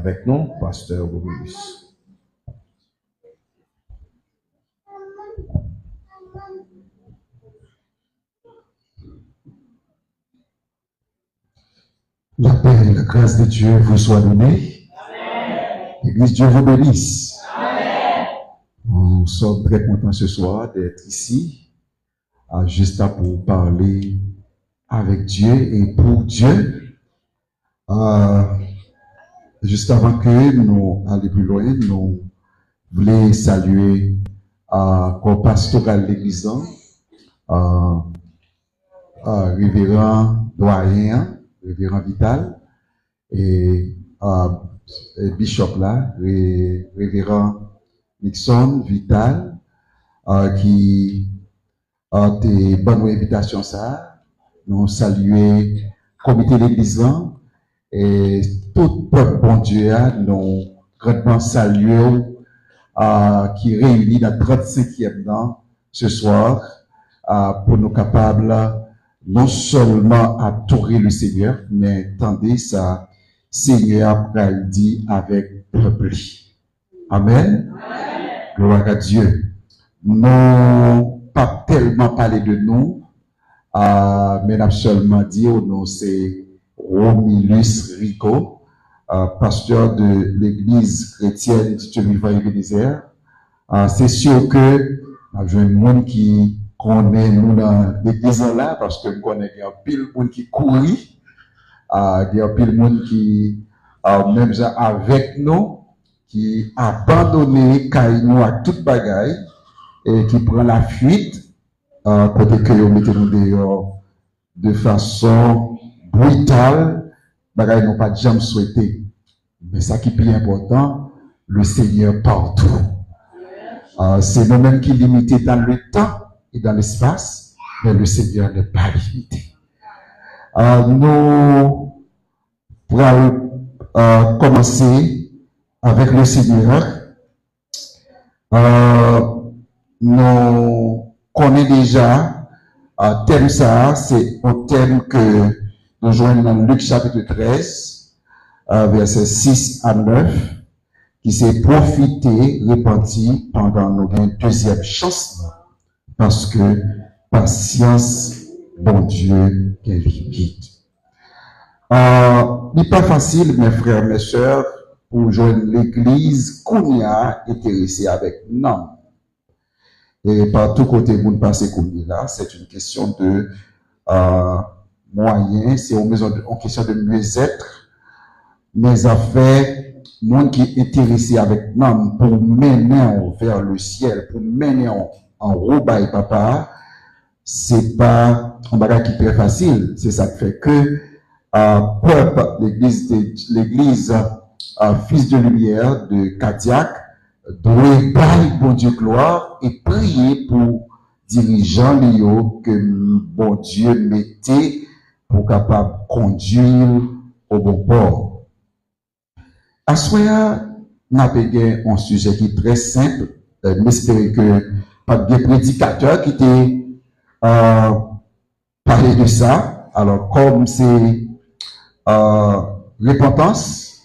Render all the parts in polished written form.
avec nous, pasteur Romulus. La paix et la grâce de Dieu vous soient données. L'Église, Dieu vous bénisse. Amen. Nous sommes très contents ce soir d'être ici, juste pour parler avec Dieu et pour Dieu. Juste avant que nous allions plus loin, nous voulons saluer le pastoral de l'Église, révérend doyen, révérend Vital, et bishop là, révérend Nixon Vital, qui a été bonne invitation ça. Nous saluer comité de l'Église et tout peuple bon Dieu, nous grandement saluer qui réunit dans 35e an ce soir pour nous capables non seulement adorer le Seigneur, mais tendez ça Seigneur dit avec peuple. Amen. Gloire à Dieu. Nous pas tellement parler de nous, mais nous seulement dire nous c'est Romulus Rico, pasteur de l'église chrétienne du Dieu vivant Ebenezer. C'est sûr que j'ai un monde qui connaît nous dans l'église là, parce que nous connaissons un pile monde qui courit. Il y a un pile monde qui, même avec nous, qui abandonné nous à toute bagaille et qui prend la fuite, côté que nous mettons nous dehors de façon brutale, bagaille n'ont pas jamais souhaité. Mais ça qui est plus important, le Seigneur partout. C'est nous-mêmes qui limitons dans le temps et dans l'espace, mais le Seigneur n'est pas limité. Nous pourrons commencer avec le Seigneur. Nous connaissons déjà thème ça, c'est un thème que nous joignons dans Luc chapitre 13, versets 6 à 9, qui s'est profité, repenti pendant nos deuxième chance, parce que patience, bon Dieu, qu'elle guide. Il n'est pas facile, mes frères, mes sœurs, pour joindre l'église qu'on a intéressé avec nous. Et par tout côté, vous ne passez comme là, c'est une question de moyens, c'est une question de mieux-être, mes affaires, monde qui est intéressé avec nous pour mener vers le ciel, pour mener en haut, papa, c'est pas un bagage qui est très facile. C'est ça qui fait que peuple, l'église fils de lumière de Cadillac doit parler bon Dieu gloire et prier pour dirigeants Léo que bon Dieu mettait pour capable conduire au bon port. À ce moment-là, nous avons un sujet qui est très simple. J'espère que pas de prédicateur qui était parler de ça. Alors, comme c'est repentance,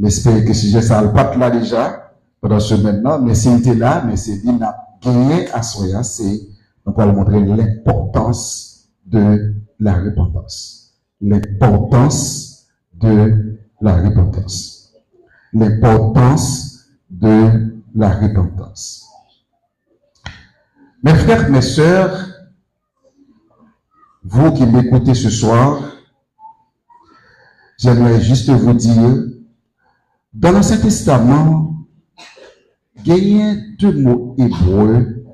j'espère que si j'ai ça, le pape là déjà, pendant ce maintenant, mais c'est était là, mais c'est dit, n'a gagné à soi, c'est, on va montrer l'importance de la repentance. L'importance de la repentance. L'importance de la repentance. Mes frères, mes sœurs, vous qui m'écoutez ce soir, j'aimerais juste vous dire, dans l'Ancien Testament, il y a deux mots hébreux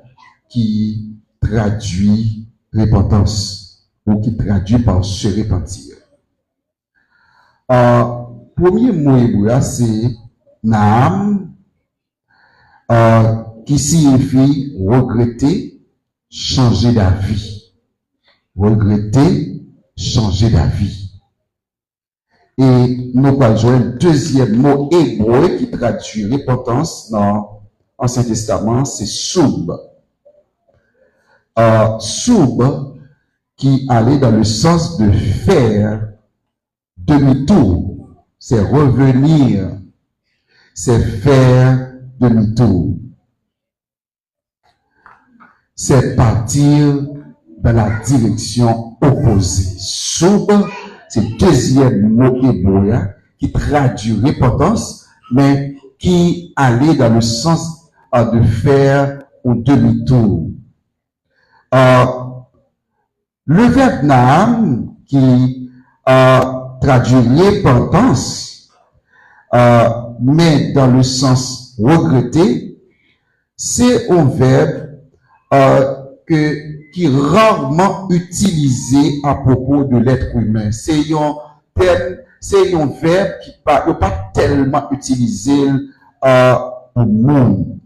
qui traduisent repentance, ou qui traduit par se repentir. Premier mot hébreu, c'est Naam, qui signifie regretter, changer d'avis. Regretter, changer d'avis. Et nous allons jouer un deuxième mot hébreu qui traduit repentance dans l'Ancien Testament, c'est soub. Soub qui allait dans le sens de faire demi-tour, c'est revenir c'est faire demi-tour. C'est partir dans la direction opposée. Soub, c'est le deuxième mot hébreu qui traduit repentance, mais qui allait dans le sens de faire un demi-tour. Le verbe naam qui traduit repentance, mais dans le sens regretter, c'est un verbe qui est rarement utilisé à propos de l'être humain. C'est un verbe qui n'est pas tellement utilisé au monde.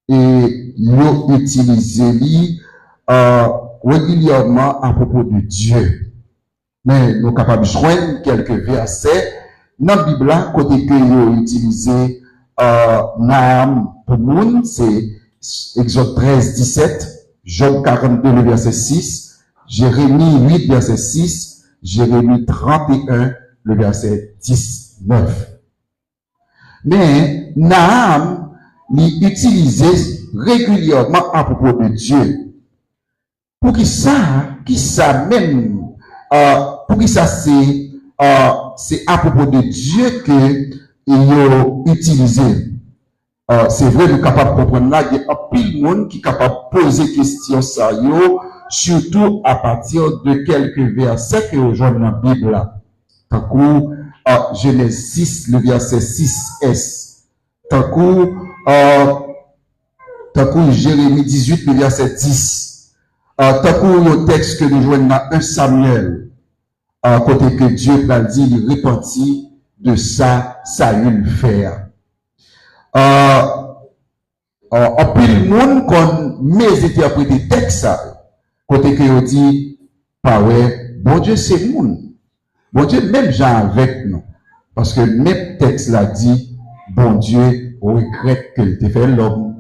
Et il est utilisé régulièrement à propos de Dieu. Mais nous sommes capables de joindre quelques versets dans la Bible, côté que nous utilisé Naam pour monde, c'est Exode 13, 17, Job 42, le verset 6, Jérémie 8, verset 6, Jérémie 31, le verset 19. Mais Naam est utilisé régulièrement à propos de Dieu. Pour qui ça même, pour qui ça c'est à propos de Dieu que il a utilisé. C'est vrai, nous sommes capables de comprendre là, il y a un pile monde qui est capable de poser question ça, surtout à partir de quelques versets que nous avons dans la Bible là. Tant coup, Genèse 6, le verset 6s. Tant coup, Jérémie 18, le verset 10. Tant coup, le texte que nous jouons dans 1 Samuel, côté que Dieu l'a dit, il repentit de ça a eu le faire. En pile monde qu'on mes interprété texte côté que on dit pas ouais bon Dieu c'est monde bon Dieu même gens avec nous parce que même texte là dit bon Dieu regrette qu'il t'ait fait l'homme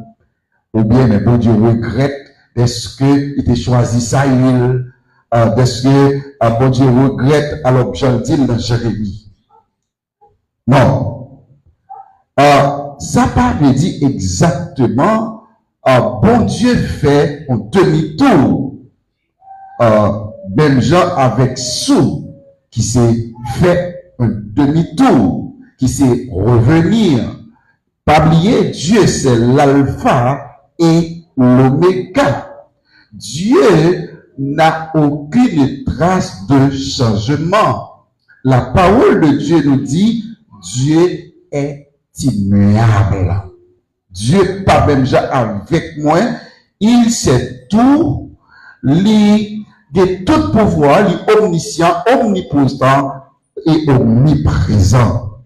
ou bien mais bon Dieu regrette est-ce que il t'a choisi ça est-ce que bon Dieu regrette alors j'en dis dans Jérémie non ça pas veut dire exactement bon Dieu fait un demi-tour même gens avec sous qui s'est fait un demi-tour qui s'est revenir pas oublier Dieu c'est l'alpha et l'oméga. Dieu n'a aucune trace de changement. La parole de Dieu nous dit Dieu est immuable. Dieu pas même déjà avec moi, il sait tout, il a tout pouvoir, il est omniscient, omnipotent et omniprésent.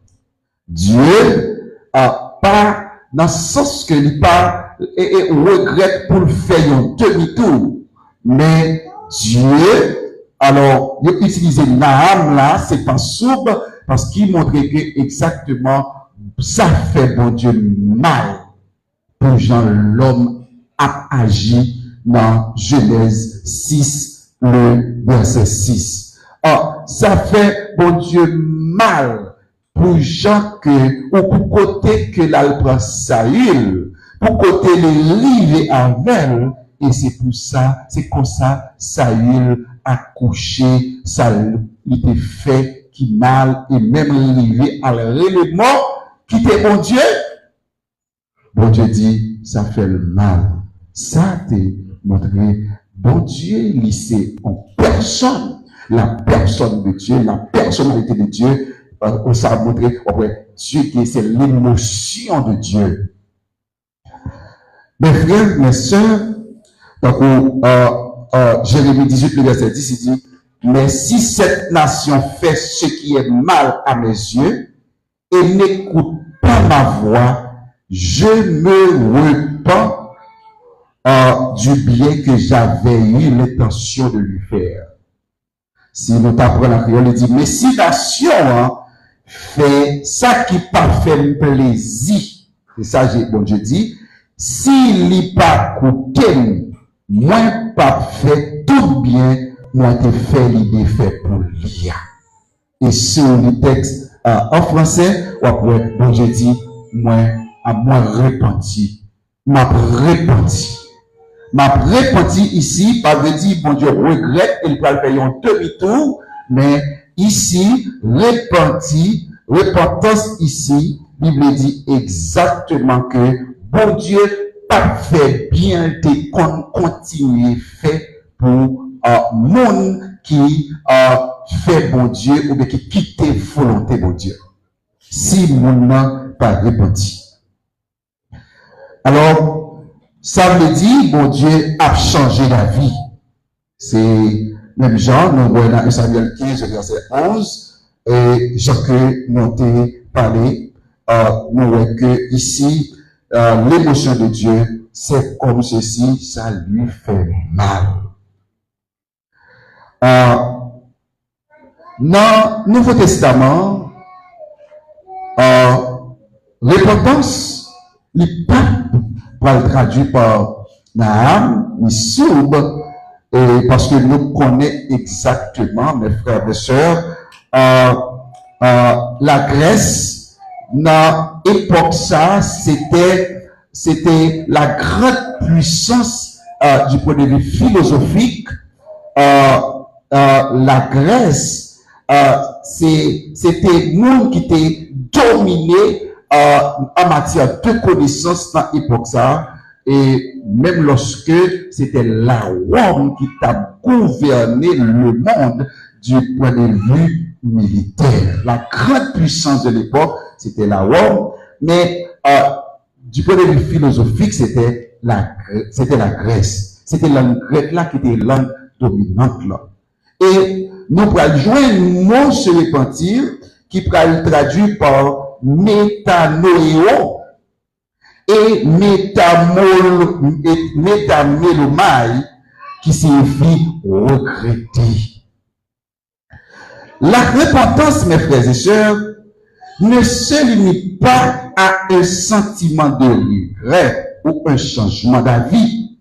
Dieu a pas dans le sens que il pas et regrette pour le faire un demi-tour, mais Dieu alors il utilise Naam là, c'est pas souple parce qu'il montrait que exactement ça fait bon Dieu mal pour Jean l'homme a agi dans Genèse 6, le verset 6. Ça fait bon Dieu mal pour Jean que, ou pour côté que l'alpha Saül, pour côté les rives avec, et c'est pour ça, c'est comme ça, Saül a couché, Saül était fait qui mal, et même arrivé à l'élément qui était bon Dieu. Bon Dieu dit, ça fait le mal. Ça te montré, bon Dieu, c'est en personne, la personne de Dieu, la personnalité de Dieu, ça a montré, Dieu qui c'est l'émotion de Dieu. Mes frères, mes sœurs, donc, Jérémie 18, le verset 10, il dit, mais si cette nation fait ce qui est mal à mes yeux, et n'écoute pas ma voix, je me repens du bien que j'avais eu l'intention de lui faire. Si nous t'apprenons la créole, il dit, mais si nation fait ça qui pas fait plaisir, c'est ça bon Dieu dit, s'il n'y pas coûté, moi pas fait tout bien, moi te fait l'idée fait pour lui. Et sur le texte en français, bon Dieu dit, à moi repenti. M'a repenti. M'a repenti ici, pas veut dire, bon Dieu, regrette, il va faire un demi-tour, mais ici, repentance ici, la Bible dit exactement que, bon Dieu, pas fait bien de continuer fait pour monde qui fait bon Dieu ou bien qui quitte volonté bon Dieu. Si mon n'a pas repenti. Alors, ça veut dire, bon Dieu a changé la vie. C'est même Jean, nous voyons dans Samuel 15, verset 11, et Jean que nous avons parlé, nous voyons que ici, l'émotion de Dieu, c'est comme ceci, ça lui fait mal. Dans le Nouveau Testament, repentance, le pape va le traduire par Naham, ni Soub, et parce que nous connaissons exactement, mes frères et sœurs, la Grèce, dans l'époque ça, c'était la grande puissance du point de vue philosophique. La Grèce, c'était monde qui était dominé en matière de connaissances dans l'époque ça, et même lorsque c'était la Rome qui a gouverné le monde du point de vue militaire. La grande puissance de l'époque, c'était la Rome, mais du point de vue philosophique, c'était la Grèce. C'était la Grèce là qui était langue dominante là. Et nous pourrons jouer un mot se repentir qui pourra être traduit par métanoéo et métamélomai qui signifie regretter. La repentance, mes frères et sœurs, ne se limite pas à un sentiment de regret ou un changement d'avis,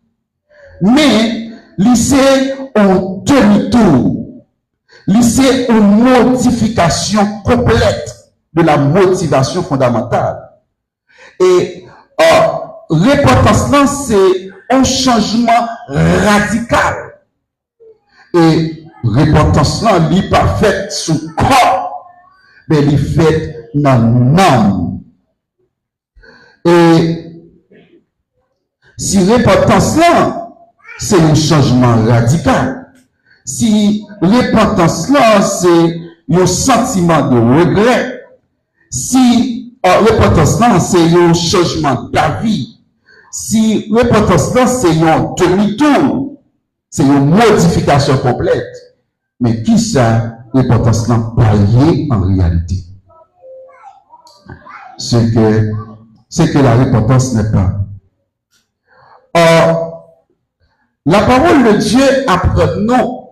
mais c'est un demi-tour, c'est une modification complète de la motivation fondamentale. Et repentance, c'est un changement radical. Et repentance, n'est pas faite sous corps, mais elle est faite dans l'âme. Et si repentance, c'est un changement radical. Si repentance, c'est un sentiment de regret. Si repentance, c'est un changement d'avis. Si repentance, c'est un demi-tour. C'est une modification complète. Mais qui ça, repentance, paye en réalité? C'est que la repentance n'est pas. La parole de Dieu apprend-nous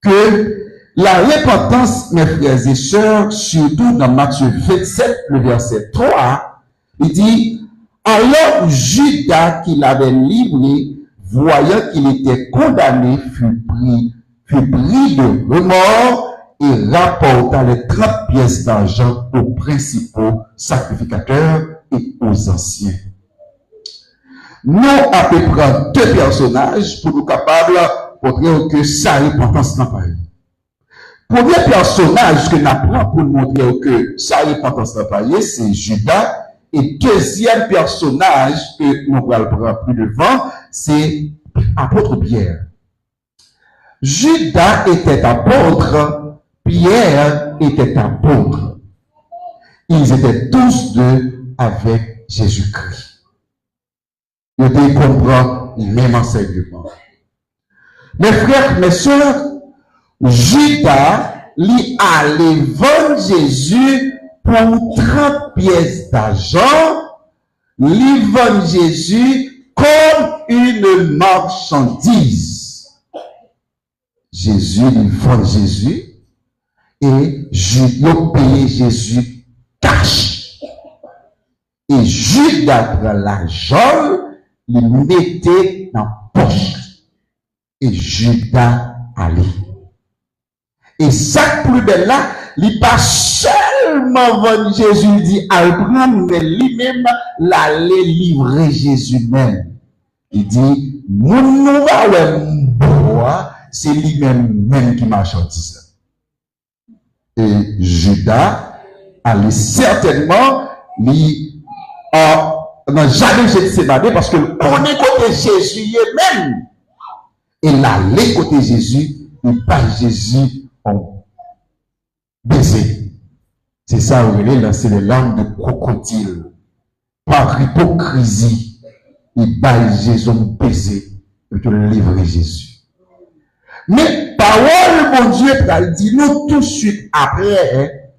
que la repentance, mes frères et sœurs, surtout dans Matthieu 27, le verset 3, il dit, alors Judas qui l'avait livré, voyant qu'il était condamné, fut pris de remords et rapporta les 30 pièces d'argent aux principaux sacrificateurs et aux anciens. Nous avons prendre deux personnages pour nous capables de montrer que sa repentance n'a pas eu. Premier personnage que nous apprenons pour montrer que sa repentance n'a pas eu, c'est Judas. Et deuxième personnage que nous allons prendre plus devant, c'est apôtre Pierre. Judas était apôtre, Pierre était apôtre. Ils étaient tous deux avec Jésus-Christ. Ils comprennent le même enseignement. Mes frères, mes soeurs, Judas lui allait vendre Jésus pour 30 pièces d'argent, lui vend Jésus comme une marchandise. Jésus lui vend Jésus et il paye Jésus cash. Et Judas prend l'argent, il mettait dans la poche. Et Judas allait. Et ça plus belle là, il pas seulement vendre Jésus, il dit à le prendre, mais lui-même, l'aller livrer Jésus même. Il dit, mon nouveau c'est lui-même qui marchandise. Et Judas allait certainement, n'a jamais s'évader parce que on est côté Jésus lui-même. Et l'aller côté Jésus, il pas Jésus en baiser. C'est ça, vous voyez, là, c'est les langues de crocodile. Par hypocrisie, il bat Jésus en baiser et te livrer Jésus. Mais parole, mon Dieu, il dit nous tout de suite après,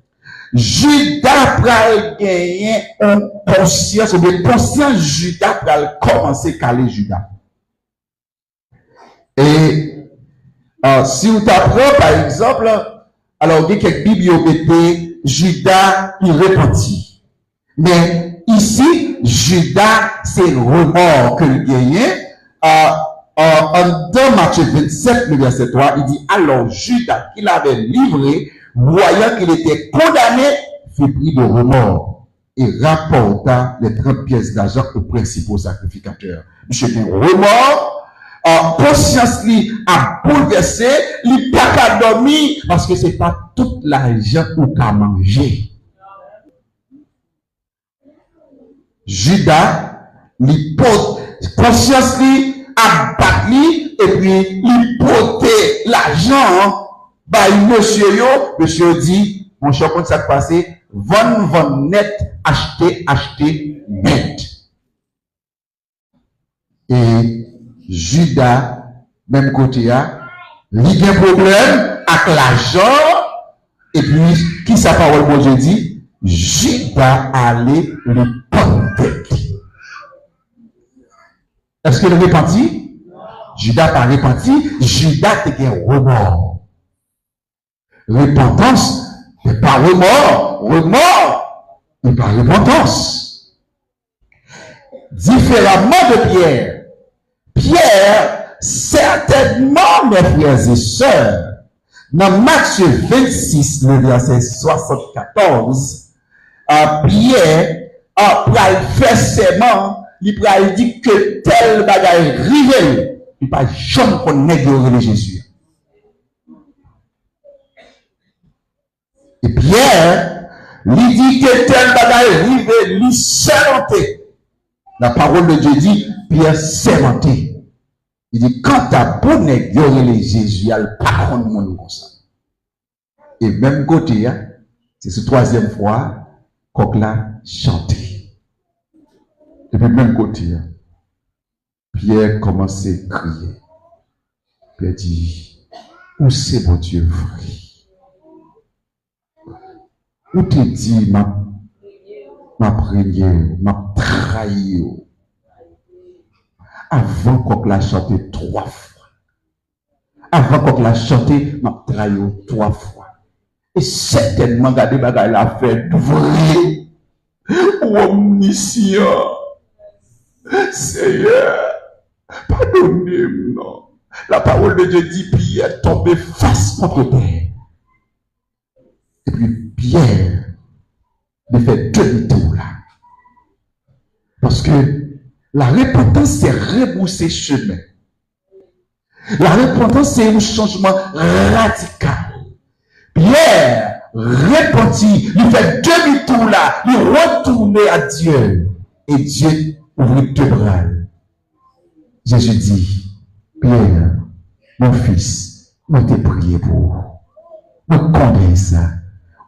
Judas pral gagner une conscience, ou bien conscience Judas pral commencer à caler Judas. Et si vous t'apprend, par exemple, alors il y a quelques bibliothèques, Judas il repentit. Mais ici, Judas c'est remords que le gagnait. Dans Matthieu 27, le verset 3, il dit, alors Judas, qu'il avait livré, voyant qu'il était condamné, fut pris de remords et rapporta les 30 pièces d'argent aux principaux sacrificateurs. Monsieur un remords, conscience li a bouleversé, li pas qu'à dormir, parce que c'est pas tout l'argent ou qu'à manger. Judas, li pose, conscience li, a battu et puis il portait l'argent bah monsieur dit mon cher quand ça passé vendre net acheter net et Judas même côté il y a un problème avec l'argent et puis qui sa parole bon Dieu dit Judas allait le prendre. Est-ce qu'il repentit? Judas pas repenti, Judas était remords. Repentance, mais pas remords. Remords, mais pas repentance. Différemment de Pierre. Pierre, certainement, mes frères et sœurs, dans Matthieu 26, le verset 74, Pierre a fait serment. Il pral dit que tel bagage rivé, il pas jamais connaître Jésus. Et Pierre, lui dit que tel bagage rivé, lui sermenté. La parole de Dieu dit, Pierre sermenté. Il dit, quand ta bonne les Jésus, elle pas contre monde comme ça. Et même côté, c'est ce troisième fois, qu'on l'a chanté. Et puis même côté, Pierre commence à crier. Pierre dit, où c'est mon Dieu vrai? Où te dit ma prière, ma trahi? Avant qu'on l'a chanté 3 fois. Avant qu'on l'a chanté, ma trahi 3 fois. Et certainement, regardez, il a fait vrai. Omniscient. Seigneur, pardonnez-moi. La parole de Dieu dit, Pierre tombé face contre terre. Et puis Pierre ne fait demi-tour là. Parce que la repentance, c'est rebousser chemin. La repentance, c'est un changement radical. Pierre repentit, il fait demi-tour là, il retourne à Dieu. Et Dieu ouvre 2 bras. Jésus dit, Pierre, mon fils, nous t'ai prié pour. Nous connaissons ça.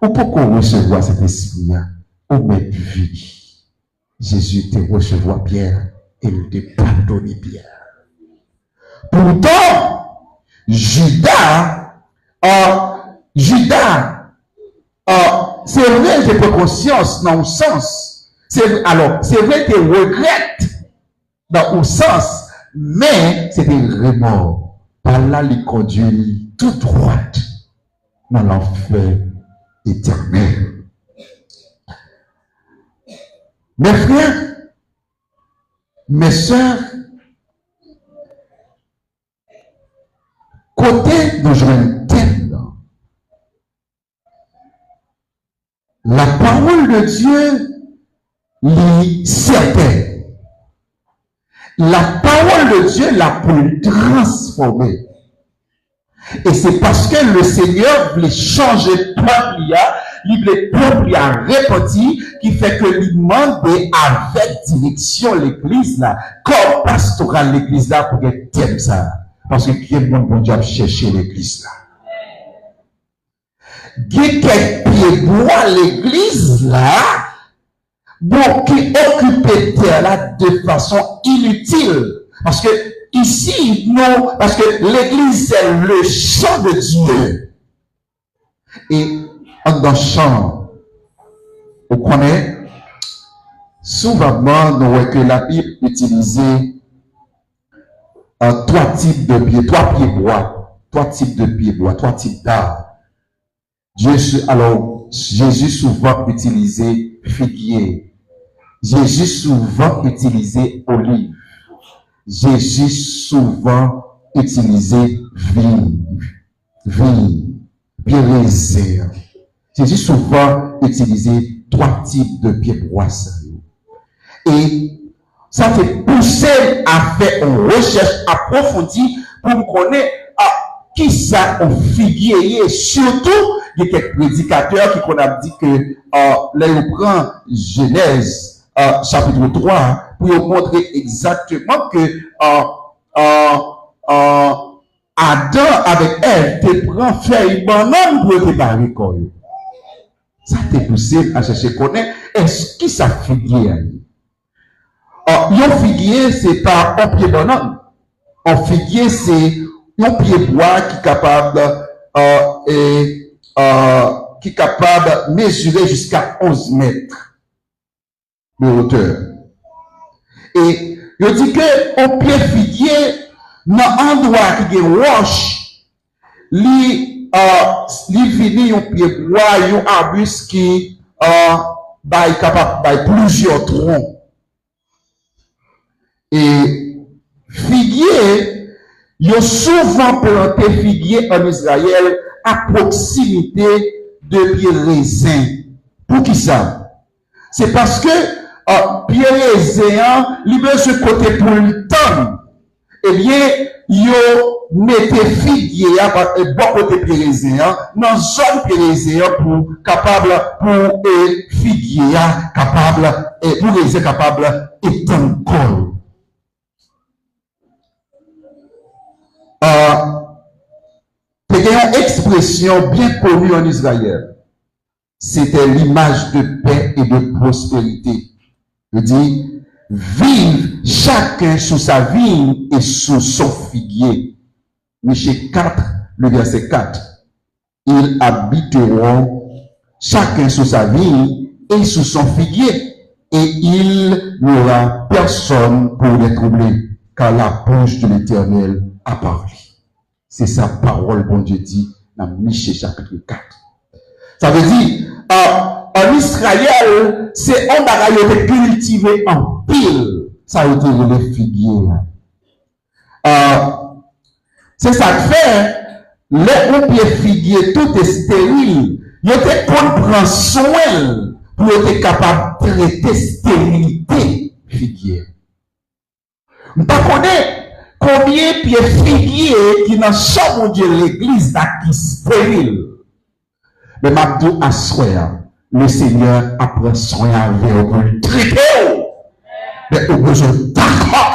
Ou pourquoi recevoir cet esprit-là? Ou mettre vie. Jésus te recevoir Pierre et il te pardonne Pierre. Pourtant, Judas, c'est vrai que tu as conscience dans le sens. Alors, c'est vrai que tu regrettes dans le sens, mais c'est des remords. Par là, il conduit tout droit dans l'enfer éternel. Mes frères, mes sœurs, côté de joindre La parole de Dieu est certaine. La parole de Dieu l'a pour le transformer. Et c'est parce que le Seigneur voulait changer le peuple, il voulait le peuple à répéter, qui fait que lui demande avec direction l'église là, comme pastoral l'église là pour qu'elle t'aime ça. Parce que qui est bon Dieu chercher l'église là. Qui pied bois l'église là, bon, qui occupe terre là de façon inutile. Parce que ici, non, parce que l'église c'est le champ de Dieu. Et en dans le champ, on connaît souvent nous voyons que la Bible utilisait trois types de pieds, trois pieds bois, trois types de pieds bois, trois types d'arbres. Alors, Jésus souvent utilisait figuier. Jésus souvent utilisait olive. Jésus souvent utilisait vigne, pierre raisin. Jésus souvent utilisait trois types de pieds bois. Et ça fait pousser à faire une recherche approfondie pour connaître qui ça on figuier. Et surtout, il y a quelques prédicateurs qui qu'on a dit que là on prend Genèse chapitre 3 pour montrer exactement que Adam avec Ève te prend feuille banane pour te parler comme ça te poussé à chercher connaître est-ce qui ça figuier. Un figuier c'est pas un pied banane. Un figuier c'est un pied bois qui est capable de mesurer jusqu'à 11 mètres de hauteur. Et je dis que un pied figuier, dans un endroit qui est roche, li vini un pied bois, un arbuste qui est capable de plusieurs troncs. Et figuier, ils ont souvent planté figuier en Israël à proximité de pieds raisins. Pour qui ça? C'est parce que pieds raisins, ils ont ce côté pour le temps. Eh bien, ils ont mis figuier à bon côté pieds raisins, dans une zone pieds raisins pour capable, pour figuier capable, et pour raisin capable, étendre col. Il y a une expression bien connue en Israël. C'était l'image de paix et de prospérité. Je dis, vive chacun sous sa vigne et sous son figuier. Michée 4, le verset 4. Ils habiteront chacun sous sa vigne et sous son figuier. Et il n'y aura personne pour les troubler, car la bouche de l'Éternel a parlé. C'est sa parole, bon Dieu dit, dans Michée chapitre 4. Ça veut dire, en Israël, c'est un bagage qui est cultivé en pile. Ça a été le figuier. C'est ça que fait, les pieds figuier, tout est stérile. Il était qu'on prend soin pour être capable de traiter stérilité figuier. On ne connaît combien de pieds figuier qui dans chaque mon Dieu l'église qui stérile. Mais Mabdou a soin, le Seigneur a pris soin avec vous pour le traiter. Mais au besoin d'accord.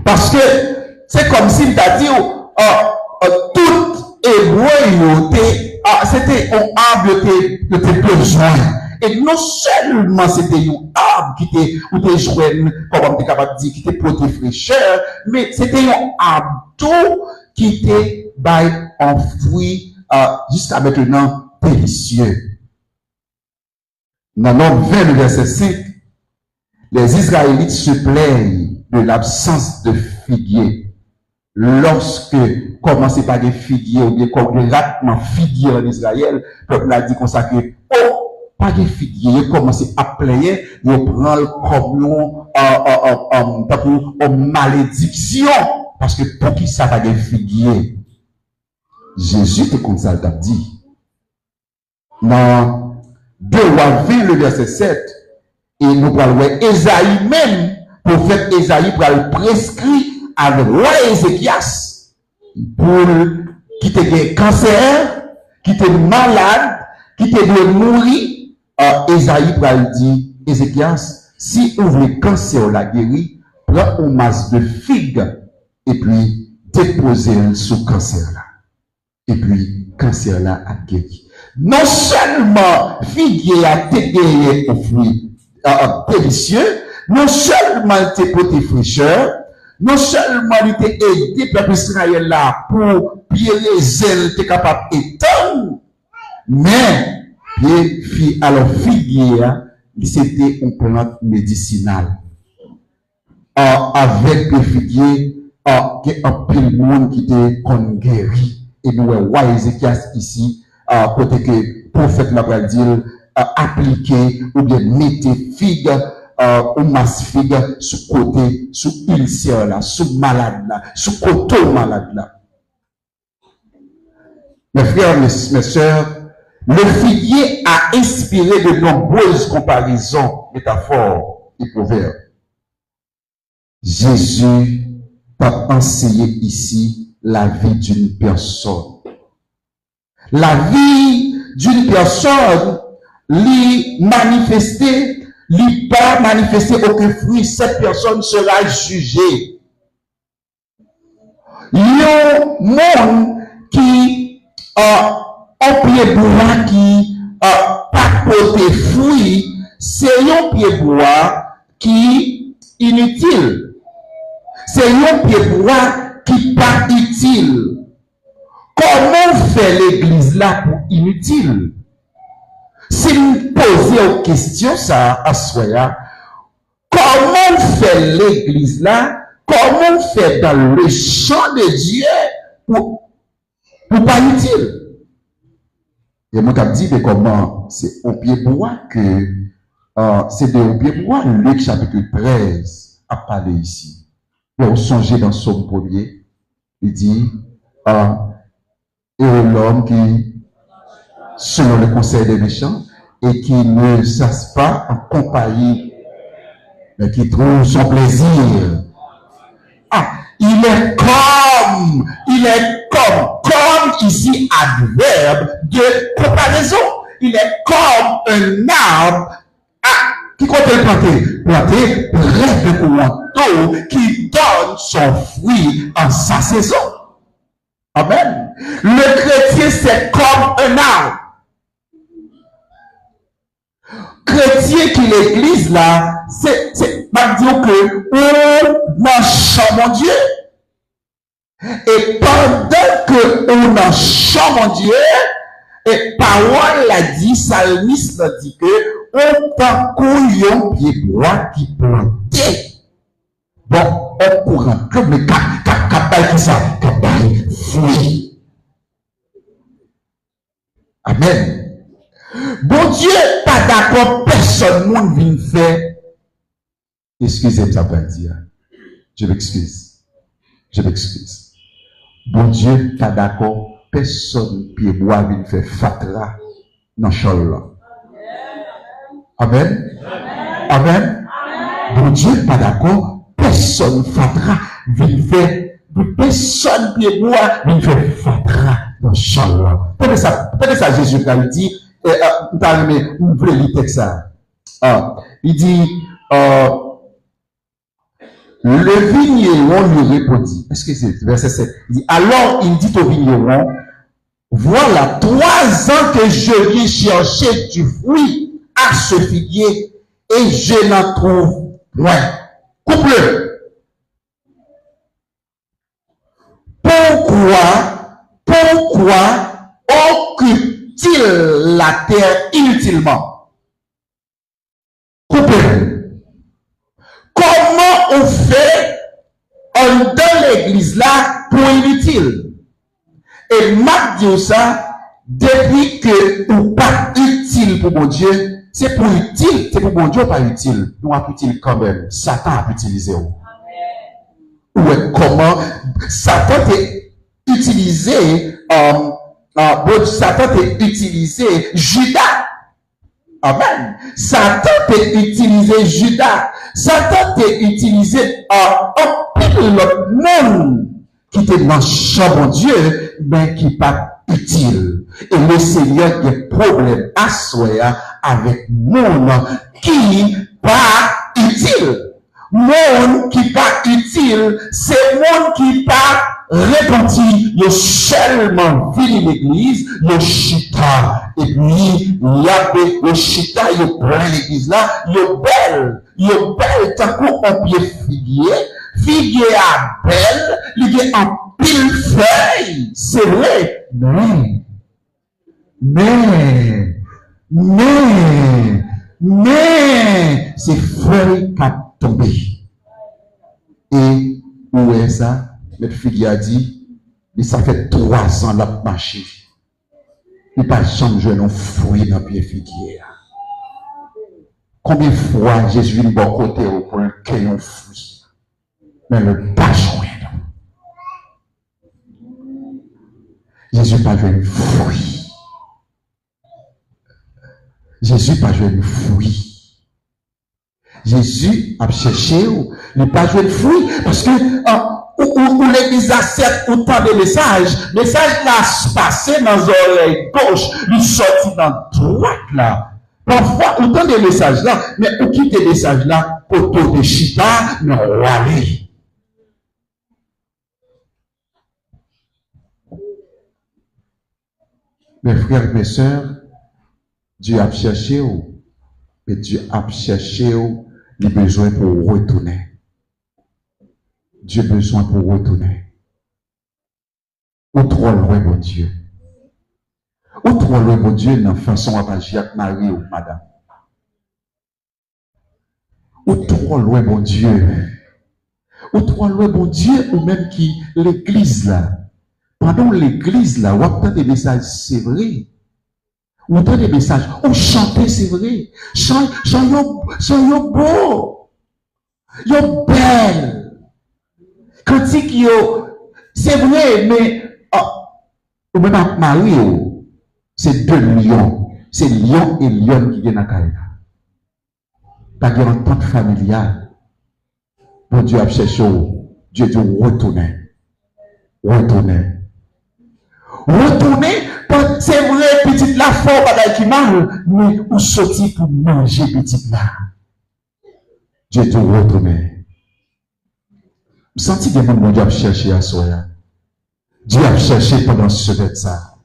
Parce que c'est comme s'il t'a dit, tout hébreu, c'était un arbre que tu besoin. Et non seulement c'était un arbre qui était joué, comme on est capable de dire, qui était porté fraîcheur, mais c'était un arbre tout qui était en fruit jusqu'à maintenant délicieux. Dans Nombre 20, le verset 5, les Israélites se plaignent de l'absence de figuier. Lorsque commencez par des figuiers ou des concrètement figuiers en Israël, le peuple a dit consacré, pas de figuier, commencez à plaigner, ils prennent comme une malédiction, parce que pour qui ça va des figuiers? Jésus te comme ça t'a dit. Dans 2 Rois 20, le verset 7, et nous parlons Ésaïe même, prophète Ésaïe pour le prescrit avec roi Ézéchias pour qui était cancer, qui était malade, qui était mourir. Ésaïe pour le dire, Ézéchias, si vous voulez cancer la guéri, prends une masse de figues et puis déposez-le sous cancer là. Et puis cancer là a guéri. Non seulement figuier a été guéri au fruit délicieux, non seulement il était porté fraîcheur, non seulement il était aidé peuple Israël là pour pierre les ailes était capable d'étendre, mais alors figuier c'était une plante médicinale. Avec le figuier, il y a un pile monde qui était comme guéri. Et nous, roi Ézéchias ici, côté que le prophète l'a dit, appliquer ou bien mettre figue ou masse figue sous côté, sous ulcère là, sous malade là, sous coteau malade là. Mes frères, mes sœurs, le figuier a inspiré de nombreuses comparaisons, métaphores et proverbes. Jésus t'a enseigné ici la vie d'une personne. La vie d'une personne, lui manifester, lui pas manifester aucun fruit, cette personne sera jugée. Il y a un monde qui un pied bois qui pas porté fruit, c'est un pied bois qui inutile. C'est un pied bois qui pas utile. Comment fait l'église là pour inutile? Si vous posez une question ça à soi, comment fait l'église là? Comment fait dans le champ de Dieu pour pas utile? Et moi, je dit comment c'est au pied bois que c'est de au pied bois, Luc chapitre 13 a parlé ici. Vous songez dans son premier, il dit et l'homme qui, selon le conseil des méchants, et qui ne sache pas en compagnie, mais qui trouve son plaisir. Il est comme ici, adverbe de comparaison. Il est comme un arbre qui compte le planter près de courant d'eau qui donne son fruit en sa saison. Amen. Le chrétien, c'est comme un arbre. Chrétien qui l'église là, c'est pas dire que on marche mon Dieu. Et pendant que on marche mon Dieu, et parole l'a dit, psalmiste l'a dit que on t'a couillon pied bois qui planté. Bon, on courant comme le capable qui ça, capable fruit. Amen. Bon Dieu, pas d'accord, personne ne vient faire. Excusez-moi, ça va dire. Je m'excuse. Bon Dieu, pas d'accord, personne pied bois vient faire fatra dans le champ là. Amen. Amen. Bon Dieu, pas d'accord, personne fatra vient faire, personne pied bois vient faire fatra dans le champ là. Peut-être ça, Jésus a dit, vous voulez lire le texte ça. Il dit, le vigneron lui répondit. Est-ce que c'est verset 7? Il dit, alors il dit au vigneron, voilà 3 ans que je viens chercher du fruit à ce figuier et je n'en trouve point. Coupe-le. Pourquoi occupe-t-il la terre inutilement? Coupe-le. Comment on fait dans l'église là pour inutile? Et Marc dit ça, depuis que ou pas utile pour mon Dieu, c'est pour utile, c'est pour mon Dieu pas utile. Nous avons utile quand même. Satan a utilisé. Ou comment Satan a utilisé Satan t'a utilisé Judas. Amen. Satan t'a utilisé Judas. Satan t'a utilisé un pile l'autre monde qui était dans le champ de Dieu, mais qui n'est pas utile. Et le Seigneur a des problèmes à soi avec monde qui pas utile. Monde qui pas utile, c'est monde qui pas repenti, yo seulement vini l'église, yo chita, et puis, yo chita, yo prend l'église là, yo belle, tant qu'on pied figuier à belle, il y a un pile feuille, c'est vrai, mais, c'est feuille qui a tombé. Et, où est ça? Le fille a dit, mais ça fait 3 ans la marché. Il n'y a pas jamais joué un fruit dans le pied figuier. Combien de fois Jésus vient de bon côté pour un cueil un fruit? Mais le pas joué. Jésus n'a pas joué un fruit. Jésus n'a pas joué un fruit. Jésus a cherché, il n'a pas joué un fruit. Parce que, où l'église accepte autant de messages, message là se passé dans l'oreille gauche, il sortit dans droite là. Parfois, autant de messages là, mais où quitte les messages là, autour de Chita, mais on va aller. Mes frères et mes sœurs, Dieu a cherché, mais Dieu a cherché les besoins pour retourner. Dieu a besoin pour retourner. Ou trop loin, mon Dieu. Ou trop loin, mon Dieu, dans la façon à agir avec Marie ou madame. Ou trop loin, mon Dieu. Ou trop loin, mon Dieu, ou même qui l'église là. Pendant l'église là, ou entend des messages, c'est vrai. Ou entend des messages, ou chanter, c'est vrai. Chant yo beau. Yo belle. Critique yo, c'est vrai, mais ou même Marie, c'est 2 lions. C'est lion et lion qui viennent à Kaïla. Pas de entente familiale. Bon Dieu a cherché, Dieu dit retourner. Retourner. Retourner, c'est vrai, petite la forme qui mal, mais où sortir pour manger petite là. Dieu dit retourner. Je sens que mon Dieu a cherché à soi. Dieu a cherché pendant ce temps.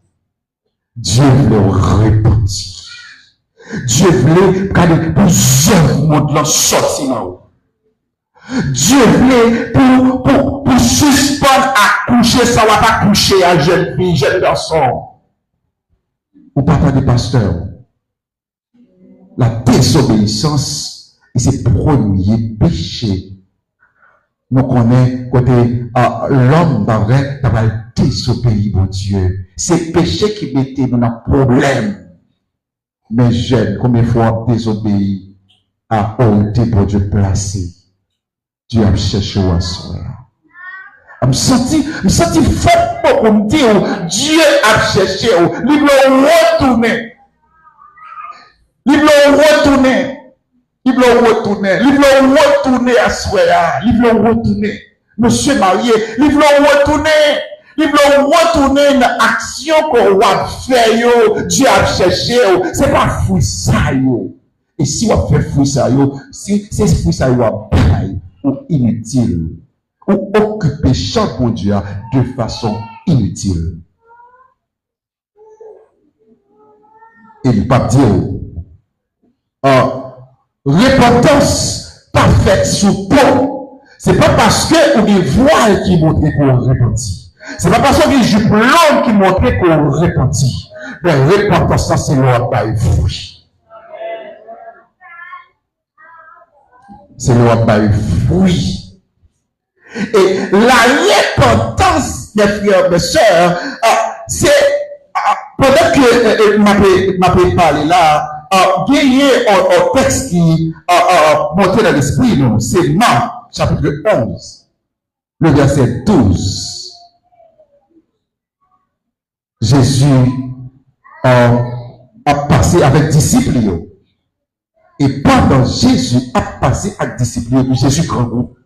Dieu voulait repentir. Dieu voulait que plusieurs mondes sortir. Dieu voulait pour suspendre à coucher, ça va pas coucher à jeune fille, jeune garçon. Ou papa de pasteur. La désobéissance est ses premiers péchés. Nous connaissons côté l'homme, pas vrai, t'as pas désobéi, mon Dieu. C'est péché qui mettait dans un problème. Mais jeunes, combien de fois désobéi à ôter pour Dieu placer. Dieu a cherché à soi. Je me senti fort pour me dire, Dieu a cherché, il veut retourner. Il veut retourner. Il veut retourner. Il veut retourner à soi. Il veut retourner. Monsieur marié, il veut retourner. Il veut retourner une action qu'on va faire. Dieu a cherché. C'est pas fou ça. Et si on fait fou ça, c'est fou ça, ou inutile. Ou occuper chaque mon Dieu de façon inutile. Et le pape dit, repentance parfaite sous peau. C'est pas parce que on est voile qui montre qu'on repentit. C'est pas parce qu'on est jupe longue qui montre qu'on repentit. Mais repentance, ça c'est le bail fruit. C'est le bail fruit. Et la repentance des frères et sœurs, c'est pendant que m'a parlé là, gagner un texte qui monté dans l'esprit, c'est Marc, chapitre 11, le verset 12. Jésus a passé avec disciples. Et pendant Jésus a passé avec disciples, Jésus grand goût.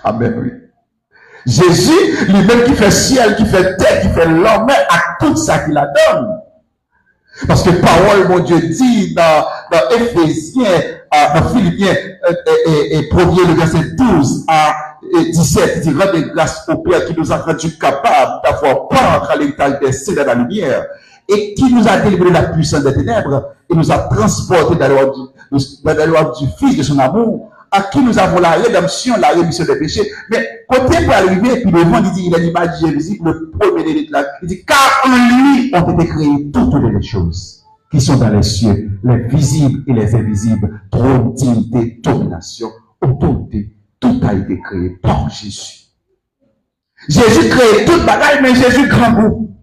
Amen, oui. Jésus, lui-même qui fait ciel, qui fait terre, qui fait l'homme, à tout ça qu'il a donné. Parce que parole, mon Dieu, dit dans Éphésiens, dans Philippiens, et 1er, le verset 12 à 17, il dit, rendez grâce au Père qui nous a rendu capables d'avoir part à l'héritage des saints dans la lumière, et qui nous a délivré de la puissance des ténèbres, et nous a transportés dans la loi du Fils de son amour, à qui nous avons la rédemption, la rémission des péchés. Mais côté pour arriver, puis devant, il dit, il a l'image invisible, le premier de l'État. Il dit, car en lui ont été créées toutes les choses qui sont dans les cieux, les visibles et les invisibles, trône, dignité, domination, autorité. Tout a été créé par Jésus. Jésus crée toute bagaille, mais Jésus grand goût.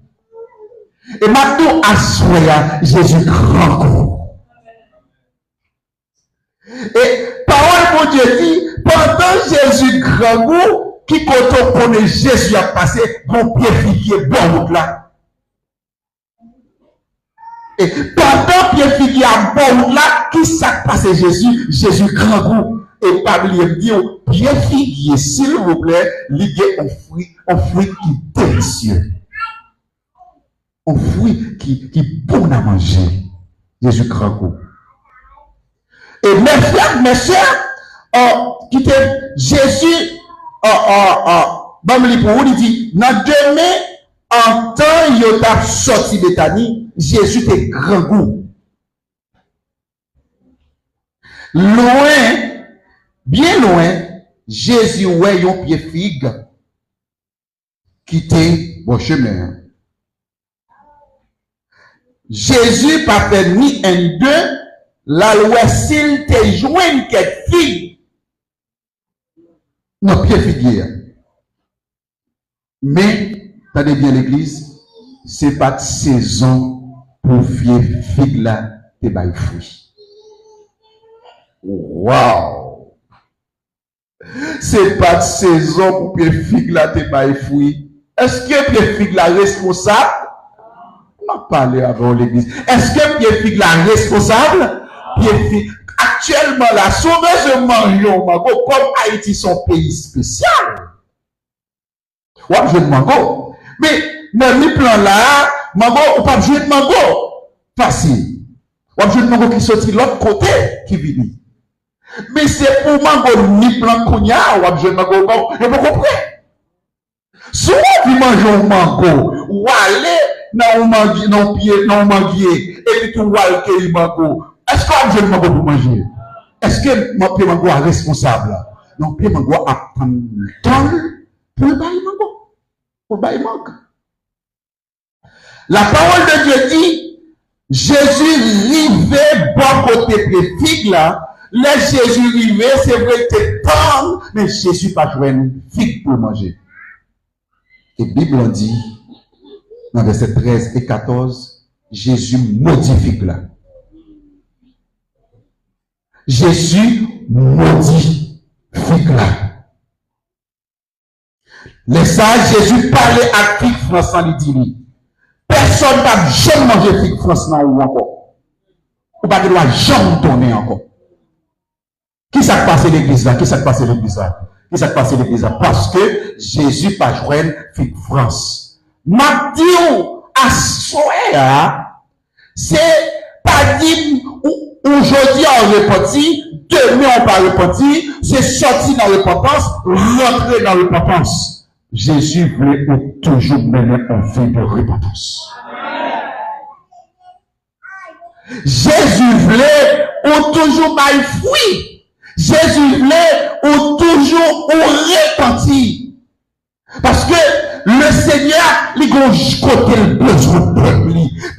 Et maintenant, à soi, Jésus grand goût. Et parole pour Dieu dit, pendant Jésus grand goût, qui quand on connaît Jésus a passé, bon pied figuier, bon route là. Et pendant pied figuier à bon route là, qui s'est passé Jésus? Jésus grand goût. Et pas oublier dire, pied figuier, s'il vous plaît, lié un fruit qui est délicieux. Un fruit qui est bon à manger. Jésus grand goût. Et mes frères, mes sœurs, qui était Jésus, il dit, dans demain, en temps, il a sorti Béthanie, Jésus était grand goût. Loin, bien loin, Jésus, ouais, yon pied figue, quitter bon chemin. Jésus, pas fait ni un ni deux, la loi, s'il te joint quelque figue, non, pied figuier. Mais, tenez bien l'église, c'est pas de saison pour fier figue là, te bail fruit. Wow! C'est pas de saison pour pied figue là, te bail fruit. Est-ce que pied figue là responsable? On va parler avant l'église. Est-ce que pied figue là responsable? Pied figue. Actuellement, la sauveuse mango, comme Haïti, son pays spécial. Ouais, je de mango. Mais, dans le plan là, mango, on pas jouer de mango. Facile. On jouer de mango qui sortit de l'autre côté, qui vient. Mais c'est pour mango, ni plan kounya, on jouer de mango, vous comprenez? Souvent, vous mangez un mango, ou allez, dans manguier, et puis tout aller que mango. Est-ce qu'on a un mango pour manger? Est-ce que mon pied mango est responsable? Non, pied mango a prendre le temps pour le bailler mango. Pour le bailler mango. La parole de Dieu dit, Jésus rivait bon côté pied figue là. Là, Jésus rivait, c'est vrai que c'est temps, mais Jésus pas joué une figue pour manger. Et la Bible dit, dans verset 13 et 14, Jésus modifie là. Jésus maudit figue là. Les sages, Jésus parlait à figue France en dit, personne n'a jamais mangé figue France ou encore. Ou pas de jamais tourner encore. Qui s'est passé l'église là? Qui s'est passé l'église là? Qui s'est passé l'église là? Parce que Jésus pas joindre figue France. Mathieu, à soi, c'est pas dit aujourd'hui on repentit, demain on pas repentir, c'est sorti dans la repentance, rentrer dans la repentance. Jésus voulait toujours mener en vie de repentance. Jésus voulait toujours bailler fruit. Jésus voulait toujours repentir. Parce que le Seigneur, il a côté le besoin de peuple.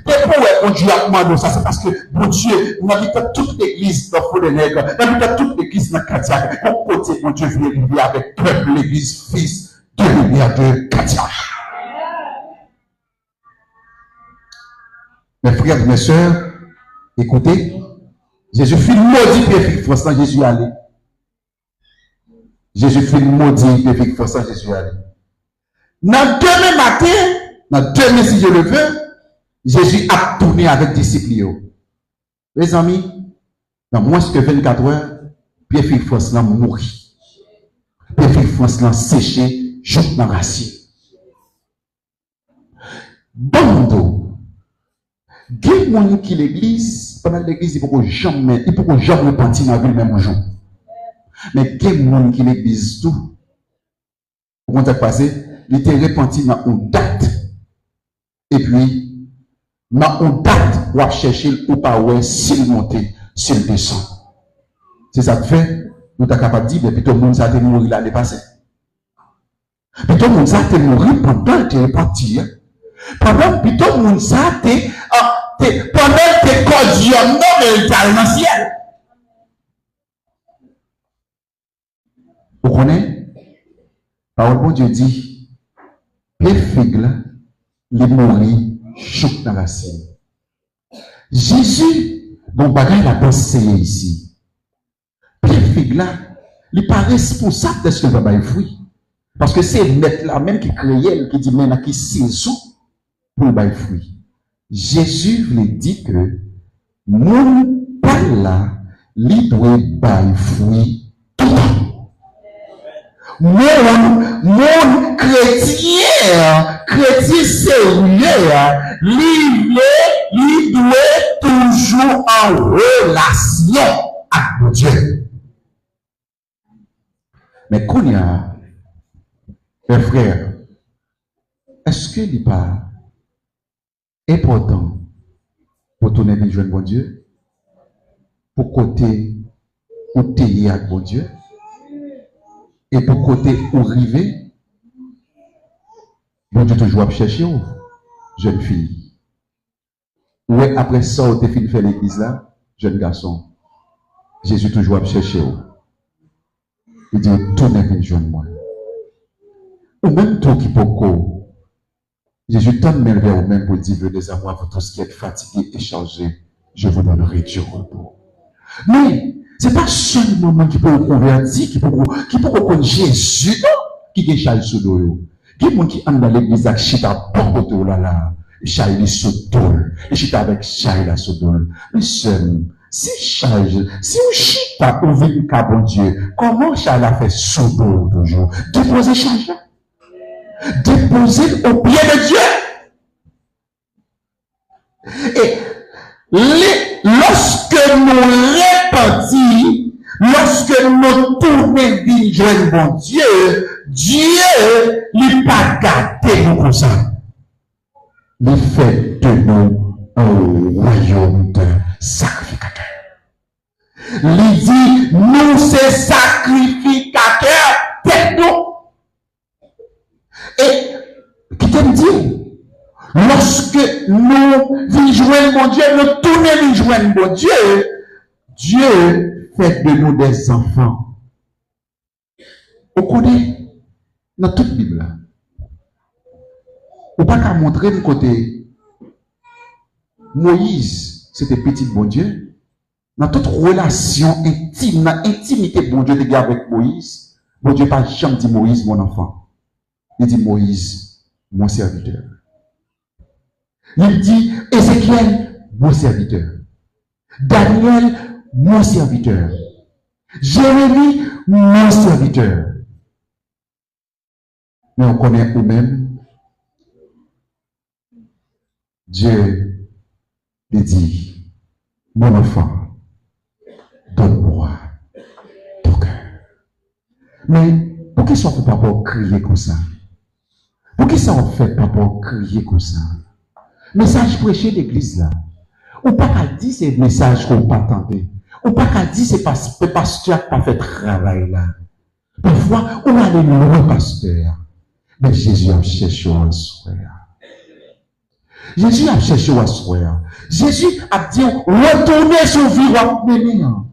Pourquoi Dieu a demandé ça? C'est parce que, mon Dieu, nous avons toute l'église dans le Nègre, nous avons toute l'église dans Katiak. Mon côté, mon Dieu, voulait vivre avec peuple, l'église, fils de lumière de Katiak. Mes frères, mes soeurs, écoutez, Jésus fit maudit péfique France, Jésus allé. Jésus fit maudit péfique France, Jésus allé. Dans demain matin, Dans demain, si Dieu le veut, Jésus a tourné avec disciples. Les amis, dans moins que 24 heures, Pierre-Philippe François mourit. Pierre-Philippe François séché, juste dans la racine. Bando. Il y a des gens qui l'église, pendant l'église, il ne faut jamais repentir dans la vie le même jour. Mais il y a des gens qui l'église tout. Comment ça passé? Il était repenti dans une date. Et puis, dans une date, on va chercher ou pas, ouais, s'il monte, s'il descend. C'est ça que fait, nous sommes capables de dire, mais plutôt le monde ça a mouru l'année passée. Plutôt le monde ça a mouru pendant qu'il est reparti. Pendant plutôt le monde ça a été, pendant que cordial, non, mais il est dans le ciel. Vous connaissez? Parole bon Dieu dit, les figues, les mourir, choc dans la ciel. Jésus, bon bagage la pensée ici. Les figues là, il n'est pas responsable de ce qu'il va faire fruit. Parce que c'est maître là même qui créait, qui dit, mais qui saison pour le faire fruit. Jésus lui dit que, mon père là, il doit faire fruit tout le temps. Mon chrétien sérieux, il doit toujours en relation avec Dieu. Mais quand il y a un frère, est-ce qu'il n'est pas important pour tourner vers le bon Dieu? Pour côté où tu es avec bon Dieu? Et pour côté où river, bon Dieu toujours à chercher où, jeune fille. Ouais, après ça, tu fini de faire l'église là, jeune garçon. Jésus toujours à chercher où. Il dit, tournez vers jeune moi. Ou même toi qui peut Jésus t'a même vers vous-même pour dire, venez à moi, vous tous qui êtes fatigués et chargés, je vous donnerai du repos. Mais, c'est pas seulement qui peut vous convertir, qui peut reconnaître Jésus, qui décharge sur l'eau. Il y a des gens qui entrent dans l'église avec chita, porte là, Chaïli Sodol, et chita avec Chaïla Sodol. Mais seul, si on chita ou vit le bon Dieu, comment Chaïla fait Sodol toujours? Déposer Chaïla. Déposer au pied de Dieu. Et, lorsque nous repentis, lorsque nous tournons vers bon Dieu, Dieu n'est pas gâté nous comme ça. Il fait de nous un royaume de sacrificateurs. Il dit, nous c'est sacrificateurs techno. Et, qui te dit? Lorsque nous joignons mon Dieu, nous tournons joindre mon Dieu, Dieu fait de nous des enfants. On connaît dans toute la Bible. On ne peut pas montrer de côté Moïse, c'était petit bon Dieu. Dans toute relation intime, dans l'intimité bon Dieu de avec Moïse, bon Dieu pas jamais dit Moïse mon enfant. Il dit Moïse mon serviteur. Il dit Ézéchiel, mon serviteur. Daniel, mon serviteur. Jérémie, mon serviteur. Mais on connaît nous-mêmes. Dieu lui dit, mon enfant, donne-moi ton cœur. Mais pourquoi ça ne fait pas pour crier comme ça? Pourquoi ça ne fait pas pour crier comme ça? Message prêché l'église là. Ou pas qu'à dire ces messages qu'on pas attendre. Ou pas qu'à dire c'est parce que le pasteur n'a pas fait travail là. Parfois, on a le loin pasteur. Mais Jésus a cherché à soir. Jésus a cherché à soir. Jésus a dit, retournez sur vie, ou venir.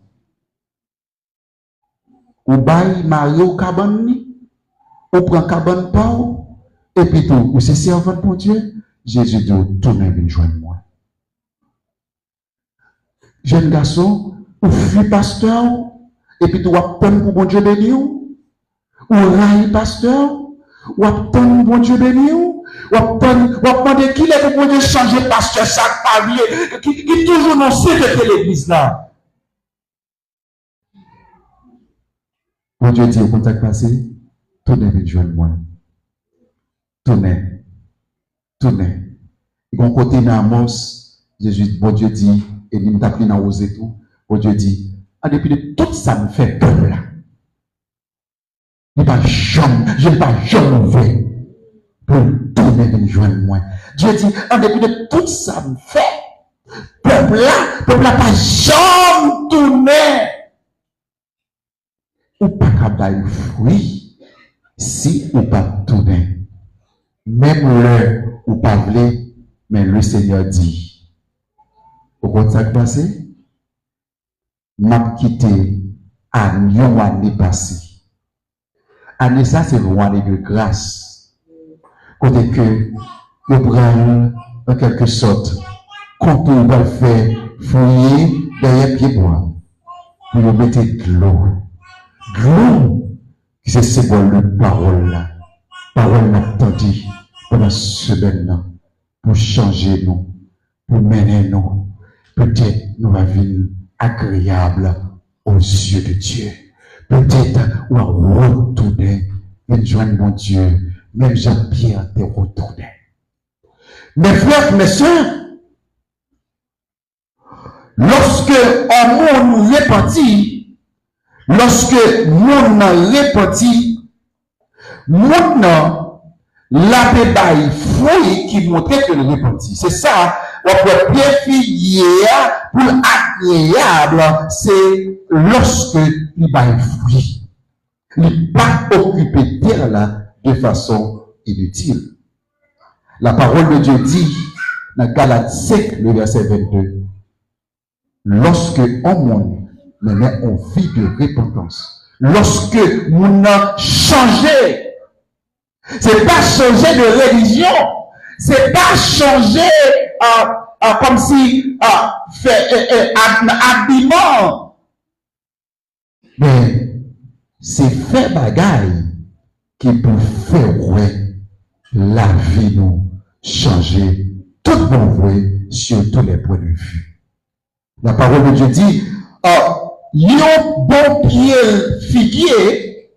Ou baille Mario cabane, ou prend cabane pao, et puis tout, ou c'est servant pour Dieu. Jésus dit, tournez venir joindre moi. Jeune garçon, ou fuit pasteur, et puis tout, attendre pour bon Dieu béni, ou raille pasteur, ou attendre pour bon Dieu béni, Ou demander qui est pour Dieu changer pasteur ça parler, qui toujours non c'est de l'église là. Pour Dieu dit au contact passé, tournez vite joindre moi. Tournez. Et quand côté dans Amos, Jésus, bon Dieu dit, et il m'a appelé dans Osée tout, bon Dieu dit, en dépit de tout ça me fait peur là. Je n'ai pas jamais ouvert pour tourner et joindre moi. Dieu dit, en dépit de tout ça me fait, peuple là pas jamais tourner. Ou pas capable fruit si ou pas tourner. Même le ou pas voulez, mais le Seigneur dit. Au contact passé, m'a quitté à Lyon année passée. Année ça, c'est une année de grâce. Côté que, nous prenons, en quelque sorte, quand on va faire fouiller derrière pied bois, pour nous mettre de l'eau. L'eau, c'est symbole de parole là. Parole attendue pendant ce semaine pour changer nous, pour mener nous. Peut-être nous va vivre agréable aux yeux de Dieu. Peut-être on va retourner et joindre mon Dieu. Même Jean-Pierre t'est retourné. Mes frères, mes soeurs, lorsque un monde repentit, lorsque monde repentit, monde la bébaille fouille qui montrait que le repentit. C'est ça, notre bien filière pour agréable, c'est lorsque il va fouiller. Il pas occuper terre là de façon inutile. La parole de Dieu dit dans Galates 5, le verset 22, lorsque on monde met en vie de repentance, lorsque on a changé, c'est pas changer de religion, c'est pas changer comme si fait habillement, mais c'est faire bagaille qui peut faire la vie nous changer tout bon vrai sur tous les points de vue. La parole de Dieu dit, yon bon pied figuier,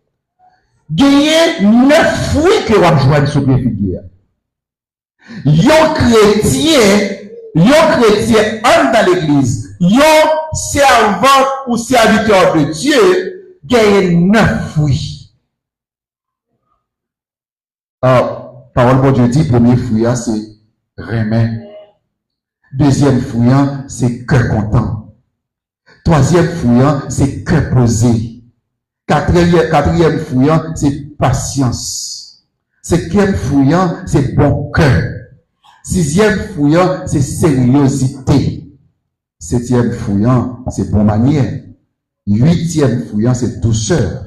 gagner 9 fruits que l'on joigne sur pied figuier. Yon chrétien entre dans l'église, yon servant ou serviteur de Dieu, gagne 9 fruits. Parole de Dieu dit, premier fruit, c'est remet. Deuxième fruit, c'est cœur content. Troisième fruit, c'est cœur posé. Quatrième fruit, c'est patience. Cinquième fruit, c'est bon cœur. Sixième fruit, c'est sérieuxité. Septième fruit, c'est bon manière. Huitième fruit, c'est douceur.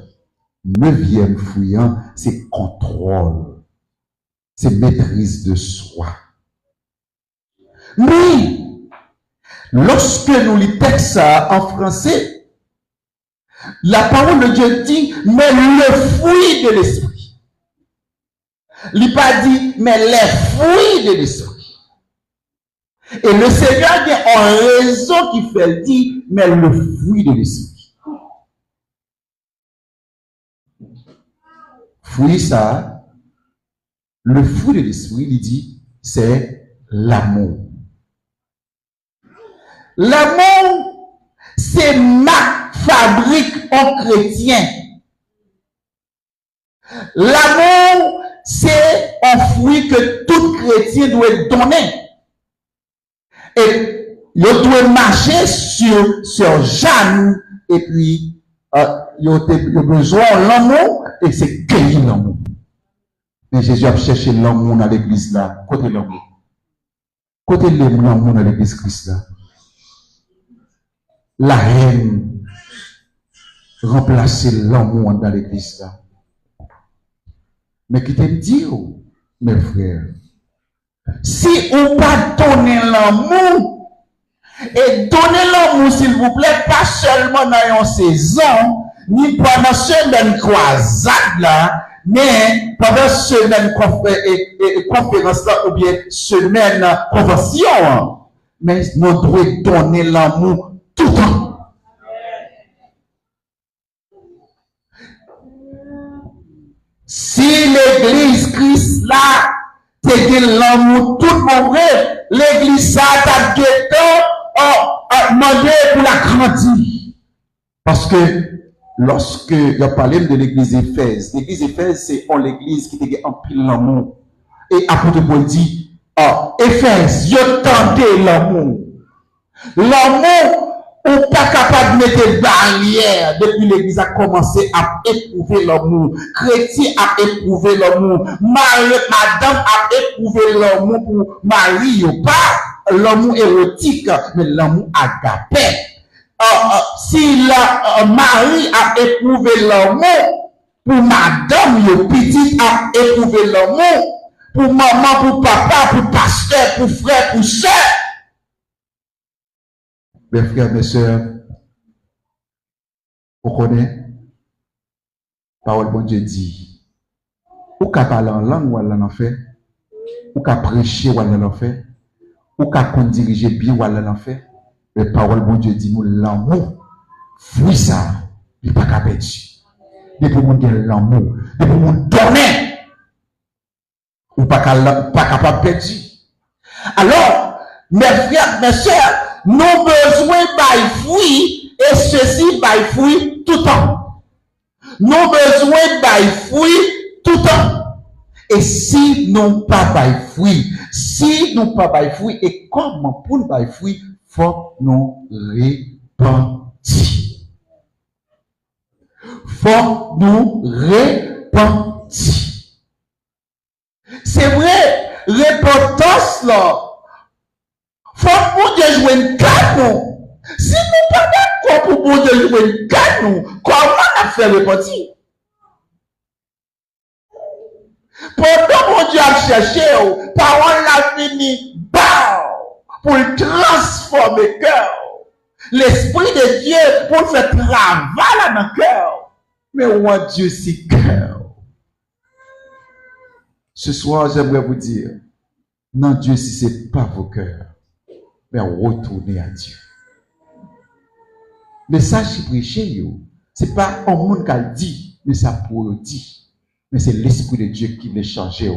Neuvième fruit, c'est contrôle. C'est maîtrise de soi. Mais, lorsque nous lisons texte en français, la parole de Dieu dit, mais le fruit de l'esprit. Il n'a pas dit, mais les fruits de l'esprit. Et le Seigneur a une raison qui fait dire, mais le fruit de l'esprit. Fruit ça, le fruit de l'esprit, il dit, c'est l'amour. L'amour, c'est ma fabrique en chrétien. L'amour, c'est un fruit que tout chrétien doit donner. Et il doit marcher sur Jeanne, et puis il a besoin de l'amour, et c'est cueillir l'amour. Mais Jésus a cherché l'amour dans l'église là. Côté l'amour. Côté l'amour dans l'église Christ là. La haine. Remplacer l'amour dans l'église là. Mais qui te dit, mes frères, si on pas donner l'amour, et donner l'amour, s'il vous plaît, pas seulement dans une saison, ni pendant semaine croisade là, Mais pendant semaine conférence là, ou bien semaine convention, mais nous devons donner l'amour tout le temps. Si l'église Christ là, t'es l'amour tout le monde, l'église ça t'a demandé pour la grandir. Parce que lorsque il a parlé de l'église d'Éphèse, c'est l'église qui était en pile l'amour. Et apôtre Paul dit, Éphèse, je tentais l'amour. L'amour, on n'est pas capable de mettre barrière depuis l'église a commencé à éprouver l'amour. Chrétien a éprouvé l'amour. Madame a éprouvé l'amour pour Marie, pas l'amour érotique, mais l'amour agapé. Si Marie a éprouvé l'amour, pour madame, le petit a éprouvé l'amour, pour maman, pour papa, pour pasteur, pour frère, pour soeur. Mes frères, mes soeurs, vous connaissez, parole bon Dieu dit, ou qu'à parler en langue ou en fait, ou qu'à prêcher ou en fait, ou qu'à diriger bien ou en fait, mais parole bon Dieu dit nous l'amour, fruit ça, il n'est pas qu'à perdre. Il faut nous donner l'amour, il faut nous donner, ou pas capable de perdre. Alors, mes frères, mes soeurs, nous besoin de fruit et ceci by fruit tout le temps. Nous besoin de fruit tout le temps. Et si nous pas by fruit, et comment pour nous by fruit, faut nous repentir. Faut nous repentir. C'est vrai, repentance là. Faut pour Dieu jouer une canon. Si nous pas d'accord pour Dieu jouer une canon, comment on a fait repentir? Pendant mon Dieu a cherché, parole l'a fini, pour transformer le cœur. L'Esprit de Dieu pour faire travail dans le cœur. Mais où Dieu c'est cœur? Ce soir, j'aimerais vous dire, non, Dieu, si ce n'est pas vos cœurs, mais retournez à Dieu. Le message qui prêché, ce n'est pas un monde qui a dit, mais ça pour dire. Mais c'est l'Esprit de Dieu qui l'a changé,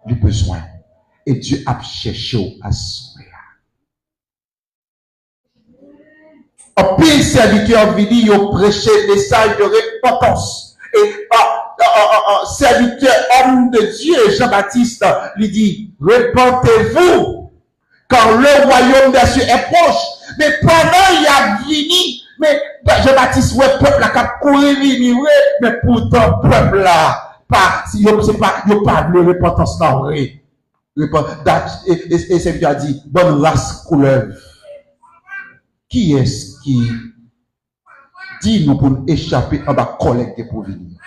le besoin. Et Dieu a cherché à sauver. Un pile serviteur venu, il a prêché le message de repentance. Et serviteur, homme de Dieu, Jean-Baptiste, lui dit, repentez-vous, car le royaume des cieux est proche. Mais pendant il a venu, mais Jean-Baptiste, ouais, peuple là, qui a couru, mais pourtant, peuple là, il pas de repentance dans le et serviteur a dit, bonne race couleuvre. Qui est-ce qui dit nous pour échapper en bas collecte pour venir?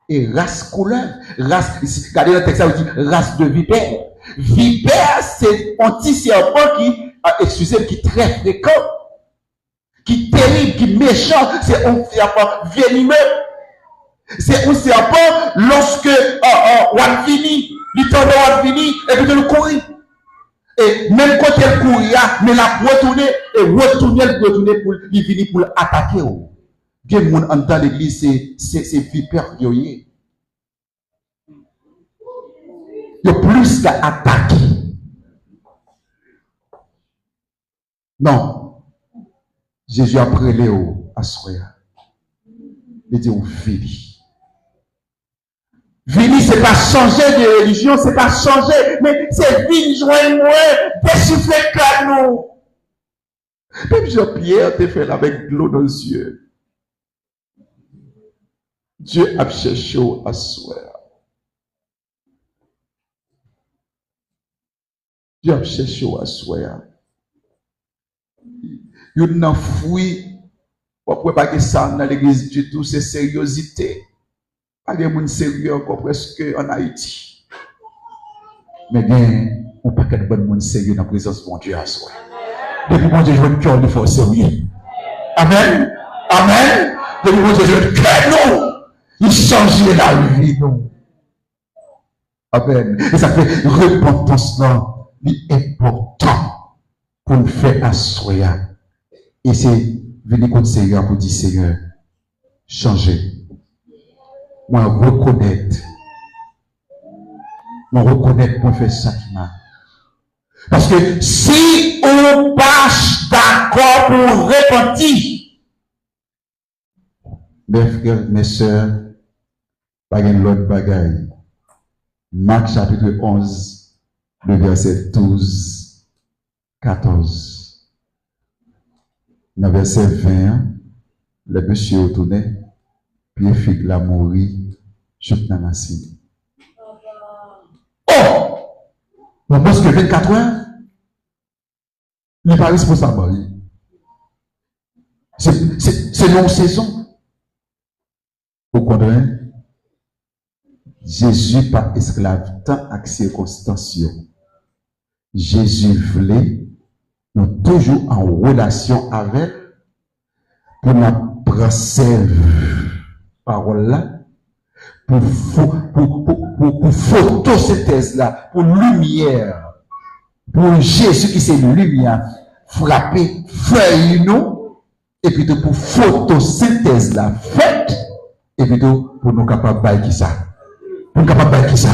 Et race couleur, regardez le texte, ça dit race de vipère. Vipère, c'est un petit serpent qui est très fréquent, qui est terrible, qui est méchant, c'est un serpent venimeux. C'est un serpent lorsque on finit, l'italien finit, et puis le courir. Et même quand elle courit, mais la retourner pour il finit pour attaquer. Il y a des gens dans l'église, c'est vipère. Il y a plus qu'à attaquer. Non. Jésus a prélé à Soya. Il dit, vini. Vini, c'est pas changer de religion, c'est pas changer, mais c'est vini joindre moi, dessouffler comme nous. Même Jean-Pierre te fait avec de l'eau dans les yeux. Dieu a cherché à soi. Dieu a cherché à soi. Il n'a fouillé. Pourquoi pas que ça dans l'église du tout, c'est sérieuxité. Pas de monde sérieux encore presque en Haïti. Mais bien, on pas de bon monde sérieux dans la présence de mon Dieu à soi. Depuis mon Dieu, je veux le cœur, il faut sérieux. Amen. Amen. Depuis mon Dieu, je veux le cœur, non. Il changeait la vie, non. Amen. Et ça fait repentance, là, important pour nous faire assoyer. Et c'est venir contre le Seigneur pour dire, Seigneur, changer. Moi, reconnaître. Moi, reconnaître pour faire ça qui m'a. Parce que si on passe d'accord pour repentir, mes frères, mes sœurs, pas une autre bagaille. Marc chapitre 11, le verset 12, 14. Dans le verset 20, le monsieur retourné, puis il l'a mourir, je suis dans la cible. Oh! On pense que 24 heures, il n'est pas responsable. C'est non-saison. Au contraire, Jésus pas esclave, tant à circonstance. Jésus voulait nous toujours en relation avec pour nous prendre cette parole là, pour photosynthèse là, pour lumière, pour Jésus qui c'est lumière, frapper, feuille nous, et puis pour photosynthèse là, faite, et puis pour nous capables de qui ça. Pour nous capables de qui ça.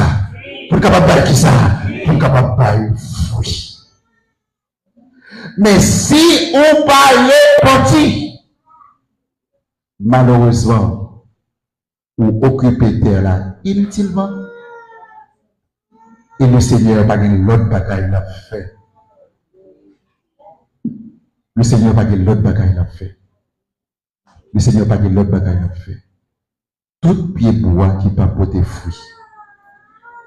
Pour nous capables de qui ça. Pour nous capables de fruit. Mais si on parle petit, malheureusement, ou occuper terre là inutilement, et le Seigneur n'a pas gagné l'autre bataille l'a fait. Le Seigneur n'a pas gagné l'autre bataille l'a fait. Le Seigneur n'a pas gagné l'autre bataille l'a fait. Tout pied bois qui peut porter fruit,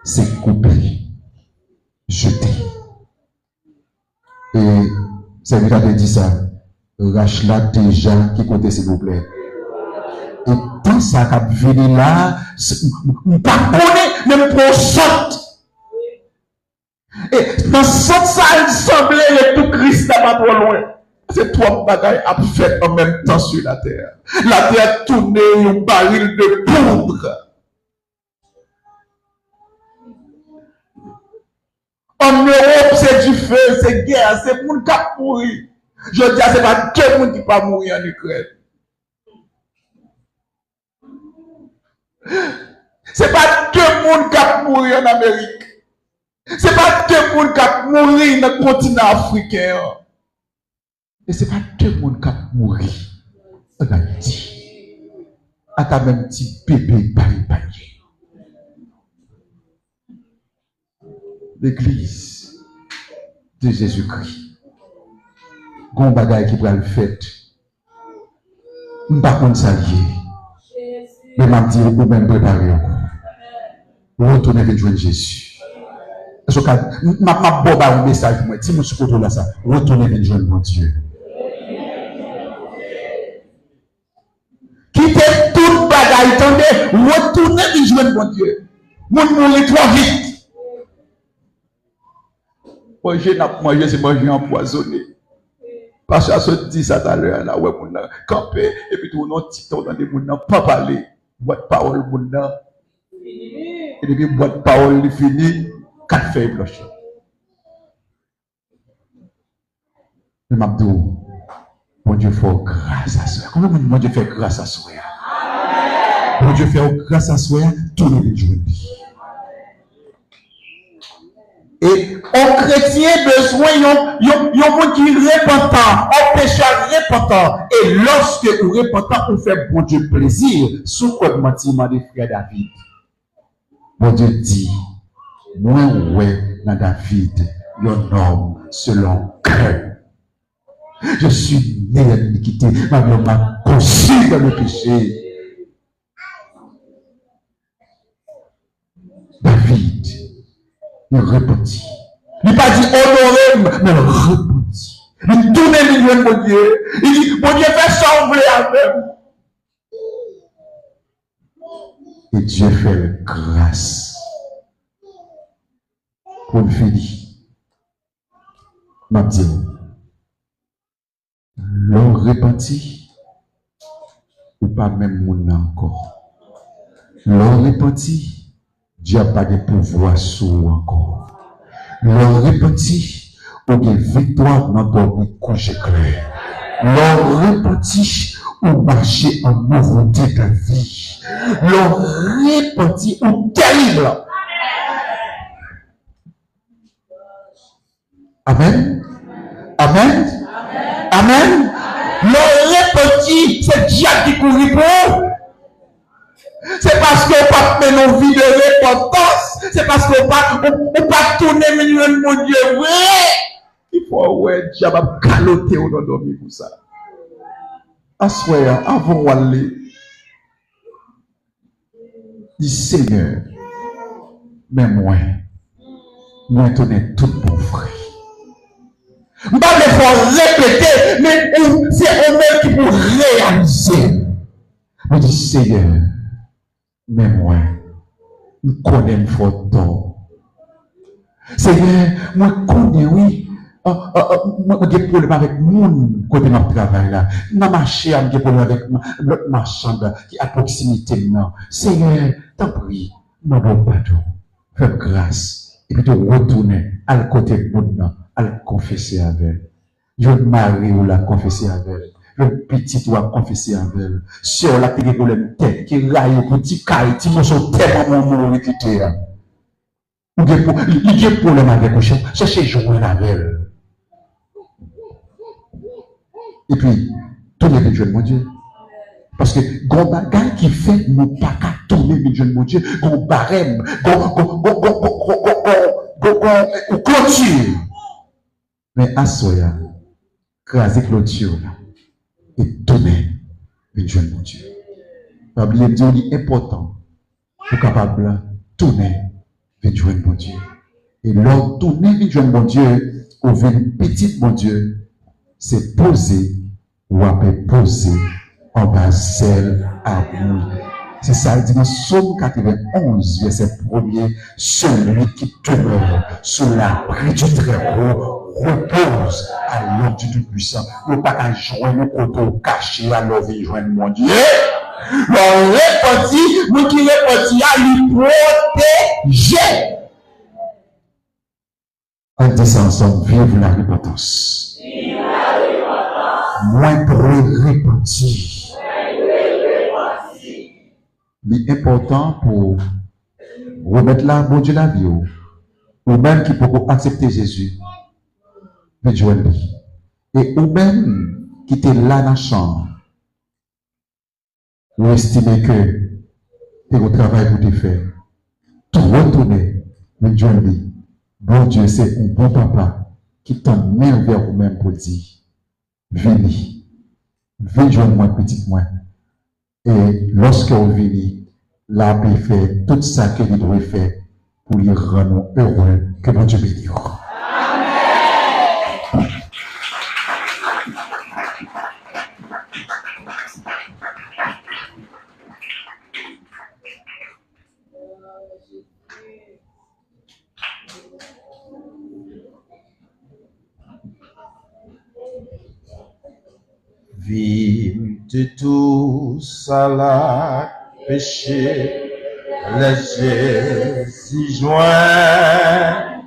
c'est coupé, jeté. Et serviteur de dit ça, Rachla déjà qui comptait s'il vous plaît. Et tout ça qui a venu là, pas connaître même pour sorte. Et dans ce sens, ça, il semblait que tout Christ n'est pas trop loin. C'est trois bagailles à faire en même temps sur la terre. La terre tournée, un baril de poudre. En Europe, c'est du feu, c'est guerre, c'est pour le cap mourir. Je dis, c'est pas tout le monde qui va mourir en Ukraine. C'est pas tout le monde qui va mourir en Amérique. C'est pas tout le monde qui va mourir dans le continent africain. Et c'est pas tout le monde qui va mourir en Haïti. À ta même petit bébé pari. L'église de Jésus-Christ. Gon bagay qui va le faire. M'pas qu'on s'allier. Mais m'a dit ou même préparer encore. Retourner avec Jésus. Parce que m'a boba un message pour moi. Si mon soukoto là ça, retourner avec mon Dieu. Quittez toute bagaille, attendez, retournez avec mon Dieu. Mon mourir trop vite. Manger n'a mangé, c'est manger empoisonné. Parce que ça dit ça tout à l'heure, là, ouais, mon camper, et puis tout le monde, petit temps, dans des gens, pas parler, boîte parole, mon et depuis boîte parole, il finit, 4 feuilles blanches. Le Mabdou, bon Dieu fait grâce à soi. Comment mon Dieu fait grâce à soi? Bon Dieu fait grâce à soi, tout le monde joue. Et un chrétien besoin, il y a un monde qui est repentant, un pécheur repentant. Et lorsque vous repentant, vous faites bon Dieu plaisir, sous commandement des frères David. Bon Dieu dit, moi, ouais, dans David, un homme selon cœur. Je suis né à l'iniquité, ma vie m'a conçu dans le péché. David, il repentit. Il n'a pas dit honoré, mais repentit. Il tourne les millions de Dieu. Il dit, mon Dieu fait sauver à même. Et Dieu fait grâce. Pour le finir, m'a dit, l'on repentit, ou pas même mon encore. L'on repenti, Dieu n'a pas de pouvoir sur encore. L'on repenti, ou de victoire dans ton couche clair. L'on repenti, ou marcher en nouveauté de vie. L'on repenti, ou terrible. Amen. Amen. Amen. Le repenti, c'est Dieu qui court pour. C'est parce qu'on pas mener nos vies de repentance. C'est parce qu'on pas tourner million mon Dieu. Oui. Il faut ouais, Dieu va caloter au nom de pour ça. Assoya, avant d'aller, dit Seigneur, mais moi tenais tout mon frère. Je ne vais pas répéter, mais c'est eux-mêmes qui vont réaliser. Je dis, Seigneur, mais moi connais une photo. Seigneur, moi connais, oui. Moi, j'ai des problèmes avec mon côté de mon travail là. Dans ma chair, j'ai des problèmes avec l'autre marchand qui est à proximité maintenant. Seigneur, t'en prie, moi, bon pardon, fais grâce. Et puis, de retourner à le côté de mon à le confesser avec elle. Je mari ou la confesser avec elle. Le petit doit confesser avec elle. Sur la qui a des tête, qui raille, petit caille, qui me sont tellement mon récité. Il y a des problèmes avec elle. Cherchez joindre avec elle. Et puis, tourner vers Dieu, mon Dieu. Parce que, gon bagay qui fait, nous pas qu'à tourner vers Dieu, mon Dieu. Gon barème, gon clôture. Mais assoya, craser clôture là, et tourner vers Dieu, mon Dieu. Pas oublier de dire, il est important pour capable de tourner vers Dieu, mon Dieu. Et lors tourner vers Dieu, mon Dieu, ou vers une petite, mon Dieu, c'est poser ou après poser en bas celle à vous. C'est ça, il dit dans Psaume 91, verset 1er, celui qui demeure sous l'abri du Très-Haut repose à l'ombre du Tout-Puissant. Il n'y a pas qu'à joindre le couteau caché à l'eau et joindre mon Dieu. Le répenti, nous qui répenti à lui protéger. On dit ça ensemble, vive la repentance. Moins pour repentir. L'important pour remettre là, bon Dieu, la vie, ou même qui peut accepter Jésus, mais Dieu lui. Et ou même qui était là dans la chambre, ou estimer que c'est au travail pour te faire, tout retourner, mais Dieu lui. Bon Dieu, c'est un bon papa qui t'emmène vers vous-même pour dire, venez, venez joindre moi, petite moi. Et lorsque vous venez, là, peut faire tout ça qu'il doit faire pour lui rendre heureux, que mon Dieu bénisse. Amen. Vive de tous à la péché, léger s'y joint.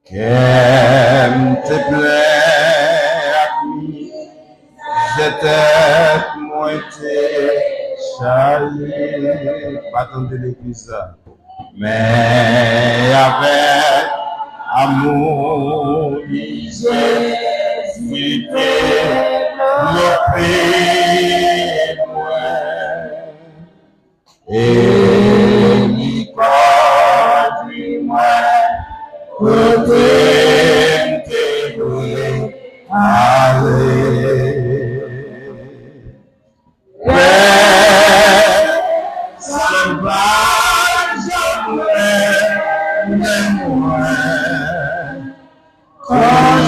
Qu'aime te plaît à qui, j'étais moitié chargé, pas tant de l'église, mais avec amour, Jésus, le prix, et il conduit-moi, côté de nous, allez. Sauvage, mais moi, quand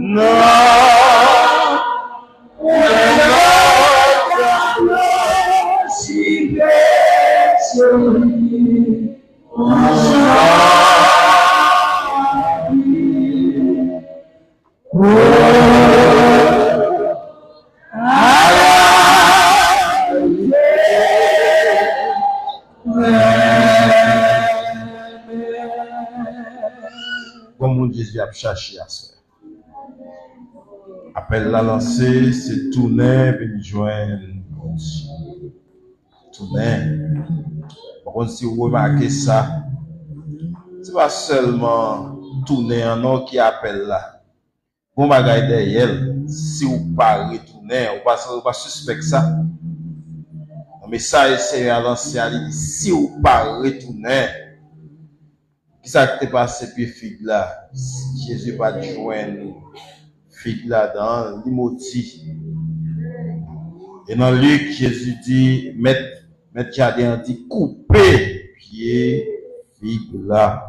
no, Comme Jésus a cherché à ça. Appel la lancée, c'est tourner, venir joindre. Tourner. Par contre, si vous remarquez ça, c'est pas seulement tourner un nom qui appelle là. Bon bagay derrière, si vous pas retourner, vous pas suspect ça. Mais ça, c'est à l'ancien, si vous pas retourner, qui ça qui t'est passé puis figue là? Jésus va joindre figue là dans l'imoti. Et dans Luc, Jésus dit, Maître Jardin dit, coupez pied figue là.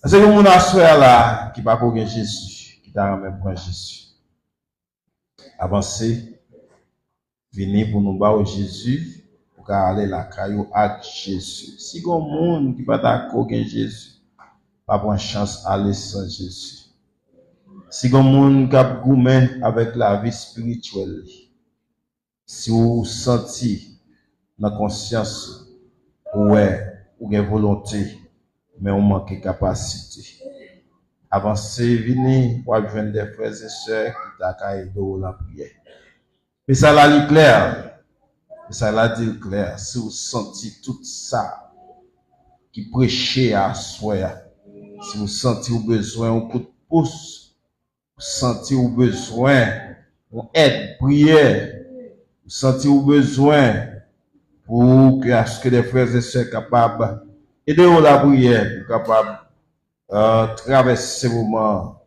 C'est comme mon assoir là, qui va pour Jésus, qui t'a ramené pour Jésus. Avancez, venez pour nous battre Jésus, pour aller la caillou avec Jésus. Si il y a un monde qui va d'accord avec Jésus, pas prendre chance aller sans Jésus. Si il y a un monde qui a gourmet avec la vie spirituelle, si vous sentez dans la conscience, ouais, ou une volonté, mais on manque de capacité. Avancez, venez, pour joindre des frères et sœurs qui t'accueillent dans la prière. Mais ça l'a dit clair. Mais ça l'a dit clair. Si vous sentez tout ça qui prêchait à soi, si vous sentez au besoin un coup de pouce, vous sentez au besoin une aide, prière, vous sentez au besoin pour que les frères et sœurs capables d'aider la prière, pour capables traverser ces moments.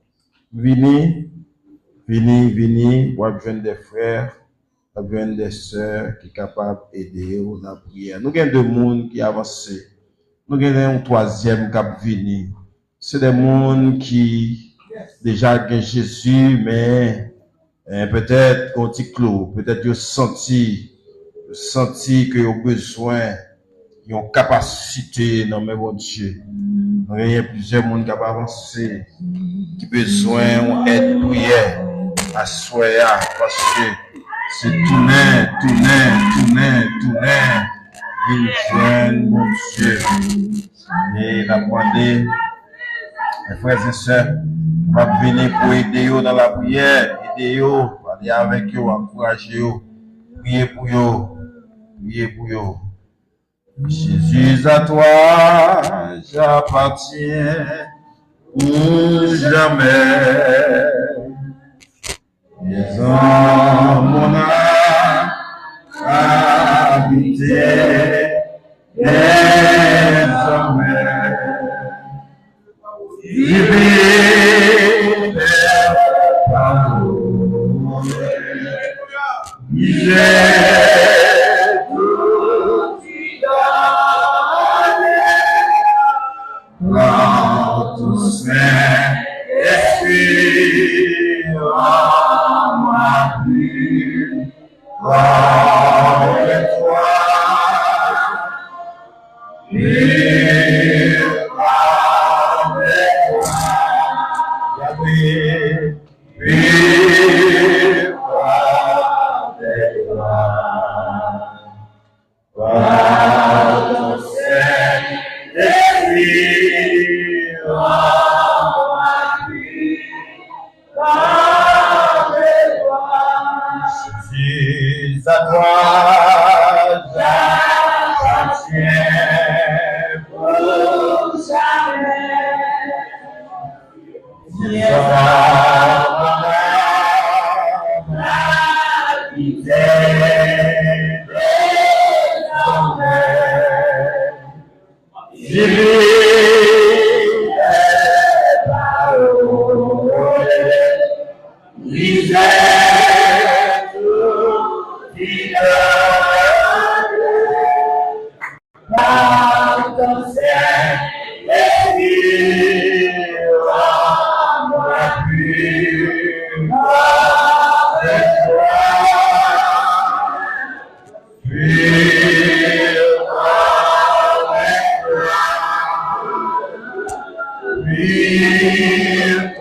Venez, pour joindre des frères, pour joindre des sœurs qui sont capables d'aider la prière. Nous avons deux mondes qui avancent. Nous avons un troisième qui a venu. C'est des mondes qui déjà ont Jésus, mais peut-être ont petit clos, peut-être ils ont senti que ont besoin, ils ont capacité dans mes bon Dieu. Il y a plusieurs mondes qui ont avancé, qui ont besoin d'aide prière à soi, parce que c'est tourner, ils joignent mon Dieu. Et la demandé, les frères et sœurs, va venir pour aider eux dans la prière, aider eux, aller avec eux, encourager eux, prier pour eux. Jésus, à toi, j'appartiens ou jamais. Les hommes, mon âme, habité, désormais. Vivez, pardon, j'ai tout donné, rends tout Saint-Esprit en ma vie, avec toi, et avec toi, Yahweh, et avec toi, par ton Saint-Esprit en ma vie, avec toi, Jésus, à toi, j'appartiens pour jamais. Vive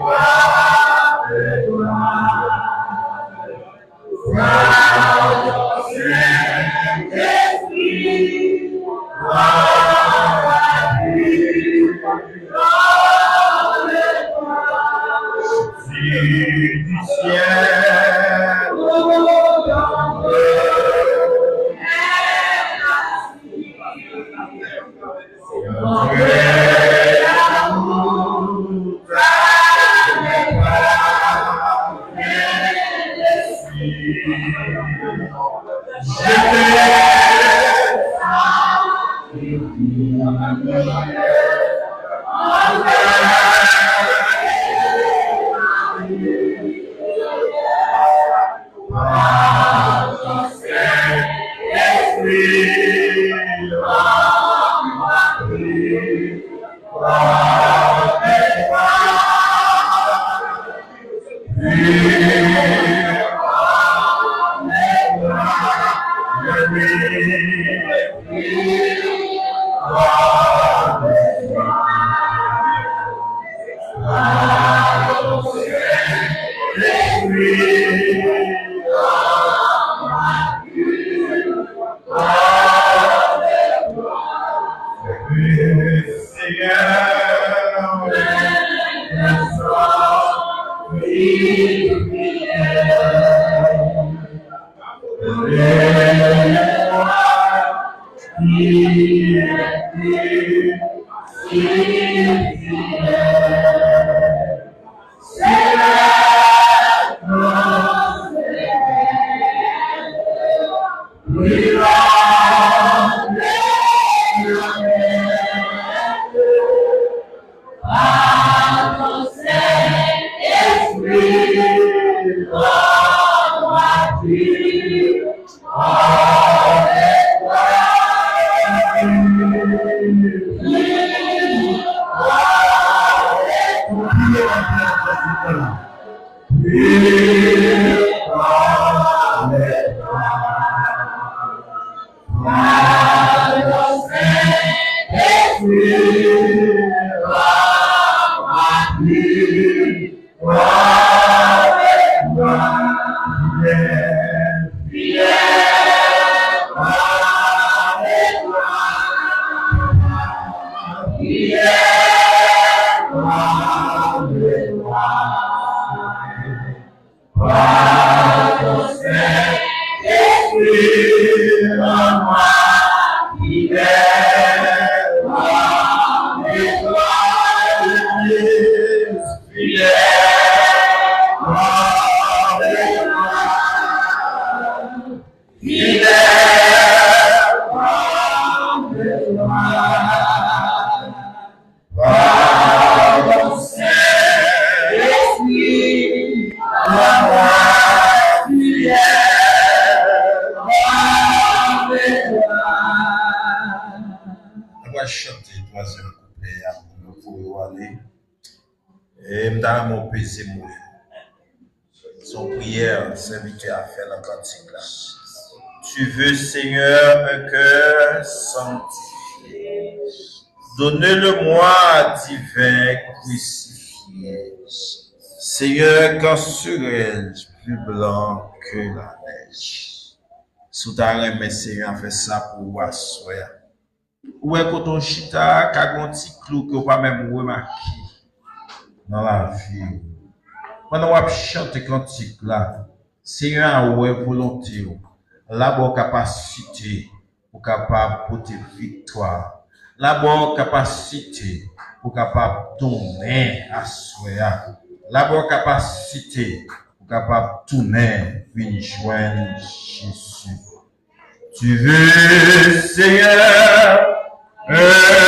Son prière s'inviter à faire la cantique là. Tu veux, Seigneur, un cœur sanctifié. Donnez-le-moi, divin crucifié. Seigneur, quand serais-je plus blanc que la neige? Sous ta main, Seigneur, fait ça pour vous asseoir. Ou est quand on chita, quand on petit clou que vous pas même remarqué dans la vie. Pendant qu'on chante cantique là, Seigneur a une volonté, la bonne capacité pour capable porter victoire, la bonne capacité pour capable tourner à soi, la bonne capacité pour capable tourner venir joindre Jésus. Tu veux, Seigneur, un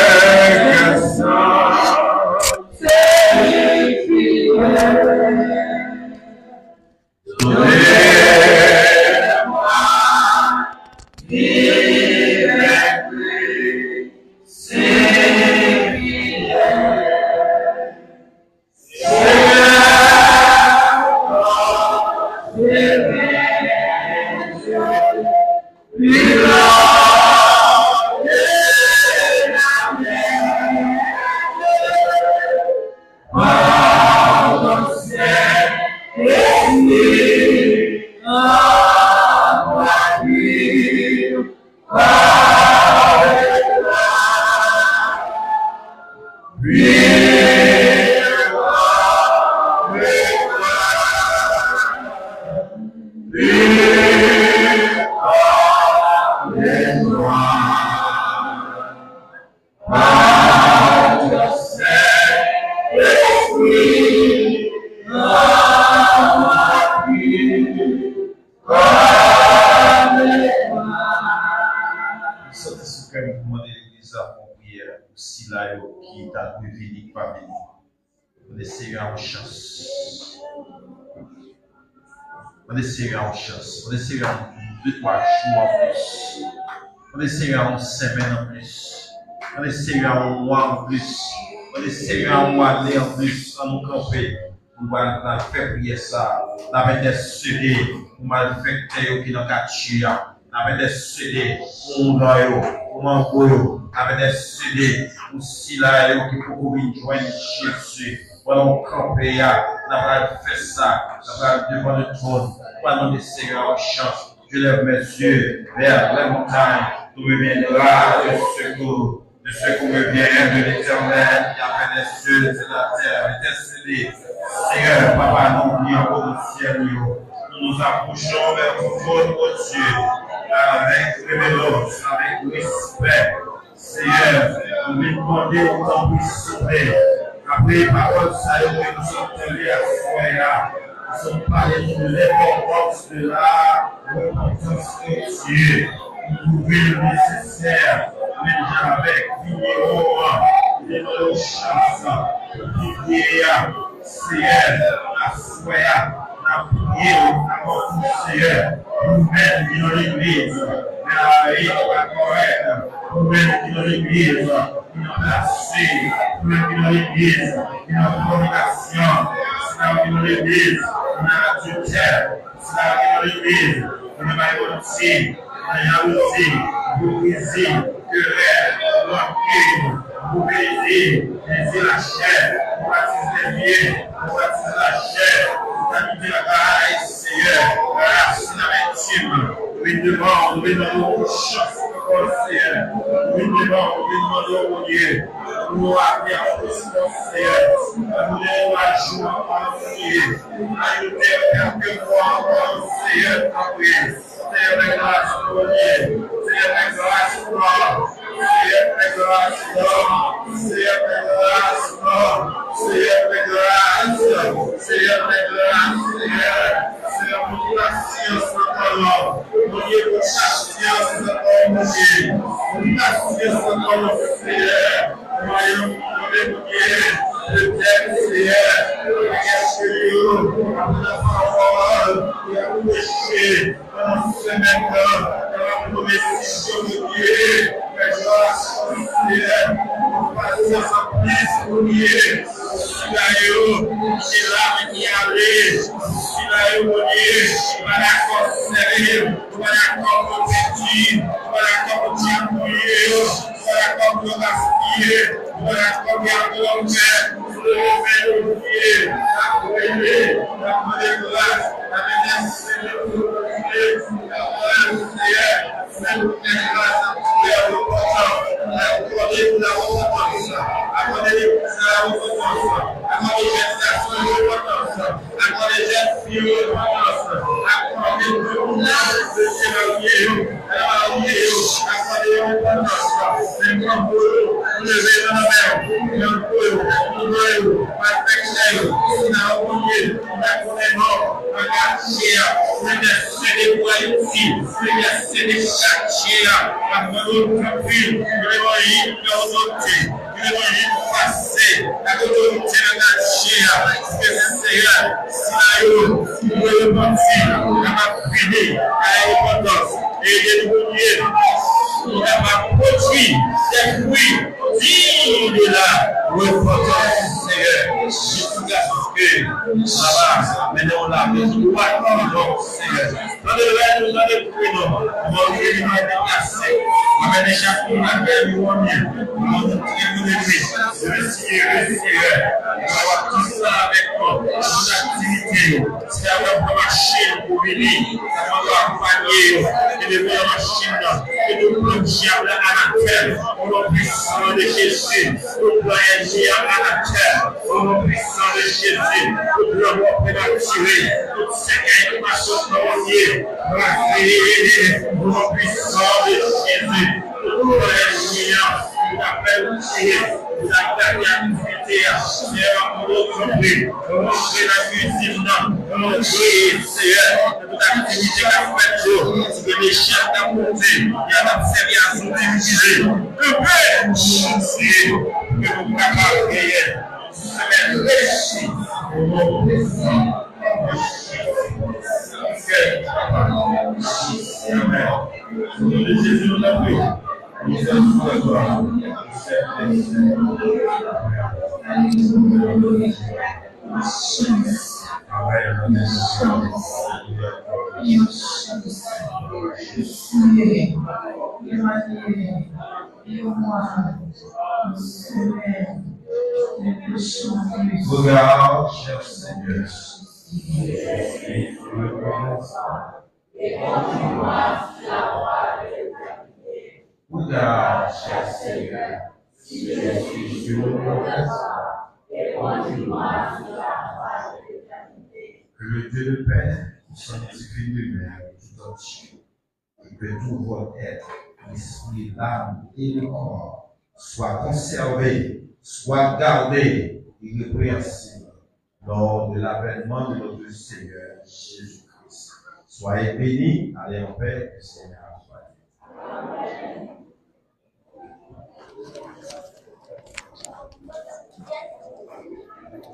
Seigneur en chance. On est Seigneur en chance. On est Seigneur en 2-3 jours en plus. On est Seigneur en semaine en plus. On est Seigneur en mois en plus. On est Seigneur en mois d'année en plus. On nous camper. On va faire prier ça. On va des CD. On va faire qui dans quartier. On va des CD. On va pour m'envoyer. On va des CD. aussi là, qui pour rejoindre Jésus. Pendant camper, on va faire ça, on va devant le trône, pendant le Seigneur en chance. Je lève mes yeux vers la montagne, d'où me viendra le secours. Le secours me vient de l'Éternel, qui a fait les cieux et la terre, intercédé. Seigneur, Papa, nous prions pour le ciel, nous nous approchons vers ton trône, oh Dieu, avec révérence, avec respect. Seigneur, nous nous demandons où ton puisse souffler. Après les paroles, ça y est, nous sommes tenus à ce là. Nous sommes parlés de l'importance de la repentance de Dieu. Nous pouvons le nécessaire, mais déjà avec vigneron, de chance, de vieillard, Seigneur, la foi, la prière, avant tout, Seigneur, nous-mêmes dans l'église, mais la vie pas correcte, nous-mêmes dans l'église, nous placés, nous-mêmes dans l'église, nous communication, nous dans l'église, nous adultère, nous dans l'église, nous jalousie, hypocrisie, querelle, rancune, mauvaise, désir la chair, pour baptiser les pieds, pour baptiser la chair, pour habiter la grâce, Seigneur, la racine intime. Nous demandons chance pour le Seigneur. Nous demandons au Dieu. Nous appelons à Seigneur. Nous demandons à joie en Dieu. Ajoutez quelques fois encore, Seigneur, à prier. Seigneur, de grâce pour Dieu. Seigneur, de grâce pour nous. Seigneur, de grâce pour nous. Seigneur, de grâce pour nous. Seigneur, de grâce. Seigneur, de grâce, Seigneur. Seigneur, pour la science de l'homme. Mon Dieu, pour la science de l'homme, mon Dieu. Pour la science de l'homme, Seigneur. Voyons, mon Dieu, le thème, Seigneur. Regarde-nous, la parole, qui a péché, pendant ce maintenant, dans la promesse de Dieu. Mais grâce, Seigneur, pour passer sa piste, mon Dieu. Qui l'a qui allait, qui l'a mon Dieu, qui va l'accord sérieux, qui va l'accord petit, qui va l'accord diabolique, qui va l'accord gaspillé, qui va l'accord garder le pied, la prière, la grâce, la bénédiction de Dieu, la grâce, il n'a pas produit des fruits dignes de la repentance, Seigneur. Je que maintenant on l'a mis tout droit, Seigneur. Dans le rêve, dans le prénom, on va ouvrir les mains déplacées. On va mettre chaque fois la guerre du monde. On va nous tirer nous les le Seigneur. On va avoir tout ça avec nous. Nos activités, c'est avoir machine pour venir, ça va accompagner et de la machine et de le diable à la terre. Au nom puissant de Jésus, au plan diable à la terre. Au nom puissant de Jésus, au plan mort prématuré, tout ce qui est passé au premier, au nom puissant de Jésus, au plan diable. Nous appelons Dieu, nous appelons l'activité, Seigneur, nous compris, nous montrer la cuisine, nous montrer, Seigneur, toute activité qu'a fait, c'est que les chiens d'à côté, il y a la série à nous diviser. Le Père, c'est que nous sommes capables de prier, c'est même réussi au nom de Jésus. Amen. Au nom de Jésus, nous avons nous sommes sous la gloire. Regarde, cher Seigneur. Regarde, cher Seigneur. Si je suis sur le et continue-moi sur la face de l'éternité. Que le Dieu de paix sanctifie lui-même tout entier. Et que tout votre être, l'esprit, l'âme et le corps soient conservés, soient gardés irrépréhensibles lors de l'avènement de notre Seigneur Jésus-Christ. Soyez bénis, allez en paix, le Seigneur soit. Amen.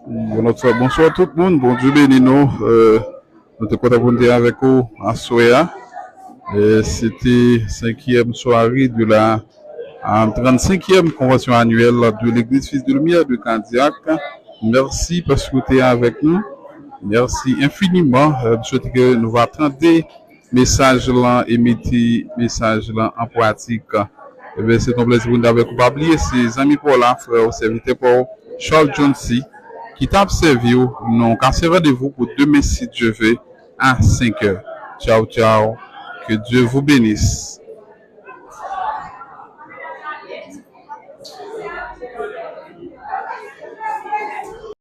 Bonsoir tout le monde, bon Dieu béni nous. Nous sommes contents avec vous à Soya. C'était 5e soirée de la 35e convention annuelle de l'Église Fils de Lumière de Candiac. Merci parce que vous êtes avec nous. Merci infiniment. Je souhaite que nous allons attendre message là et mettre message là en pratique. C'est un plaisir de vous avec vous. Oubliez ses amis pour la frère, serviteur pour Charles Jonesy qui t'a servi. Nous avons rendez-vous pour demain si Dieu veut à 5h. Ciao, ciao. Que Dieu vous bénisse.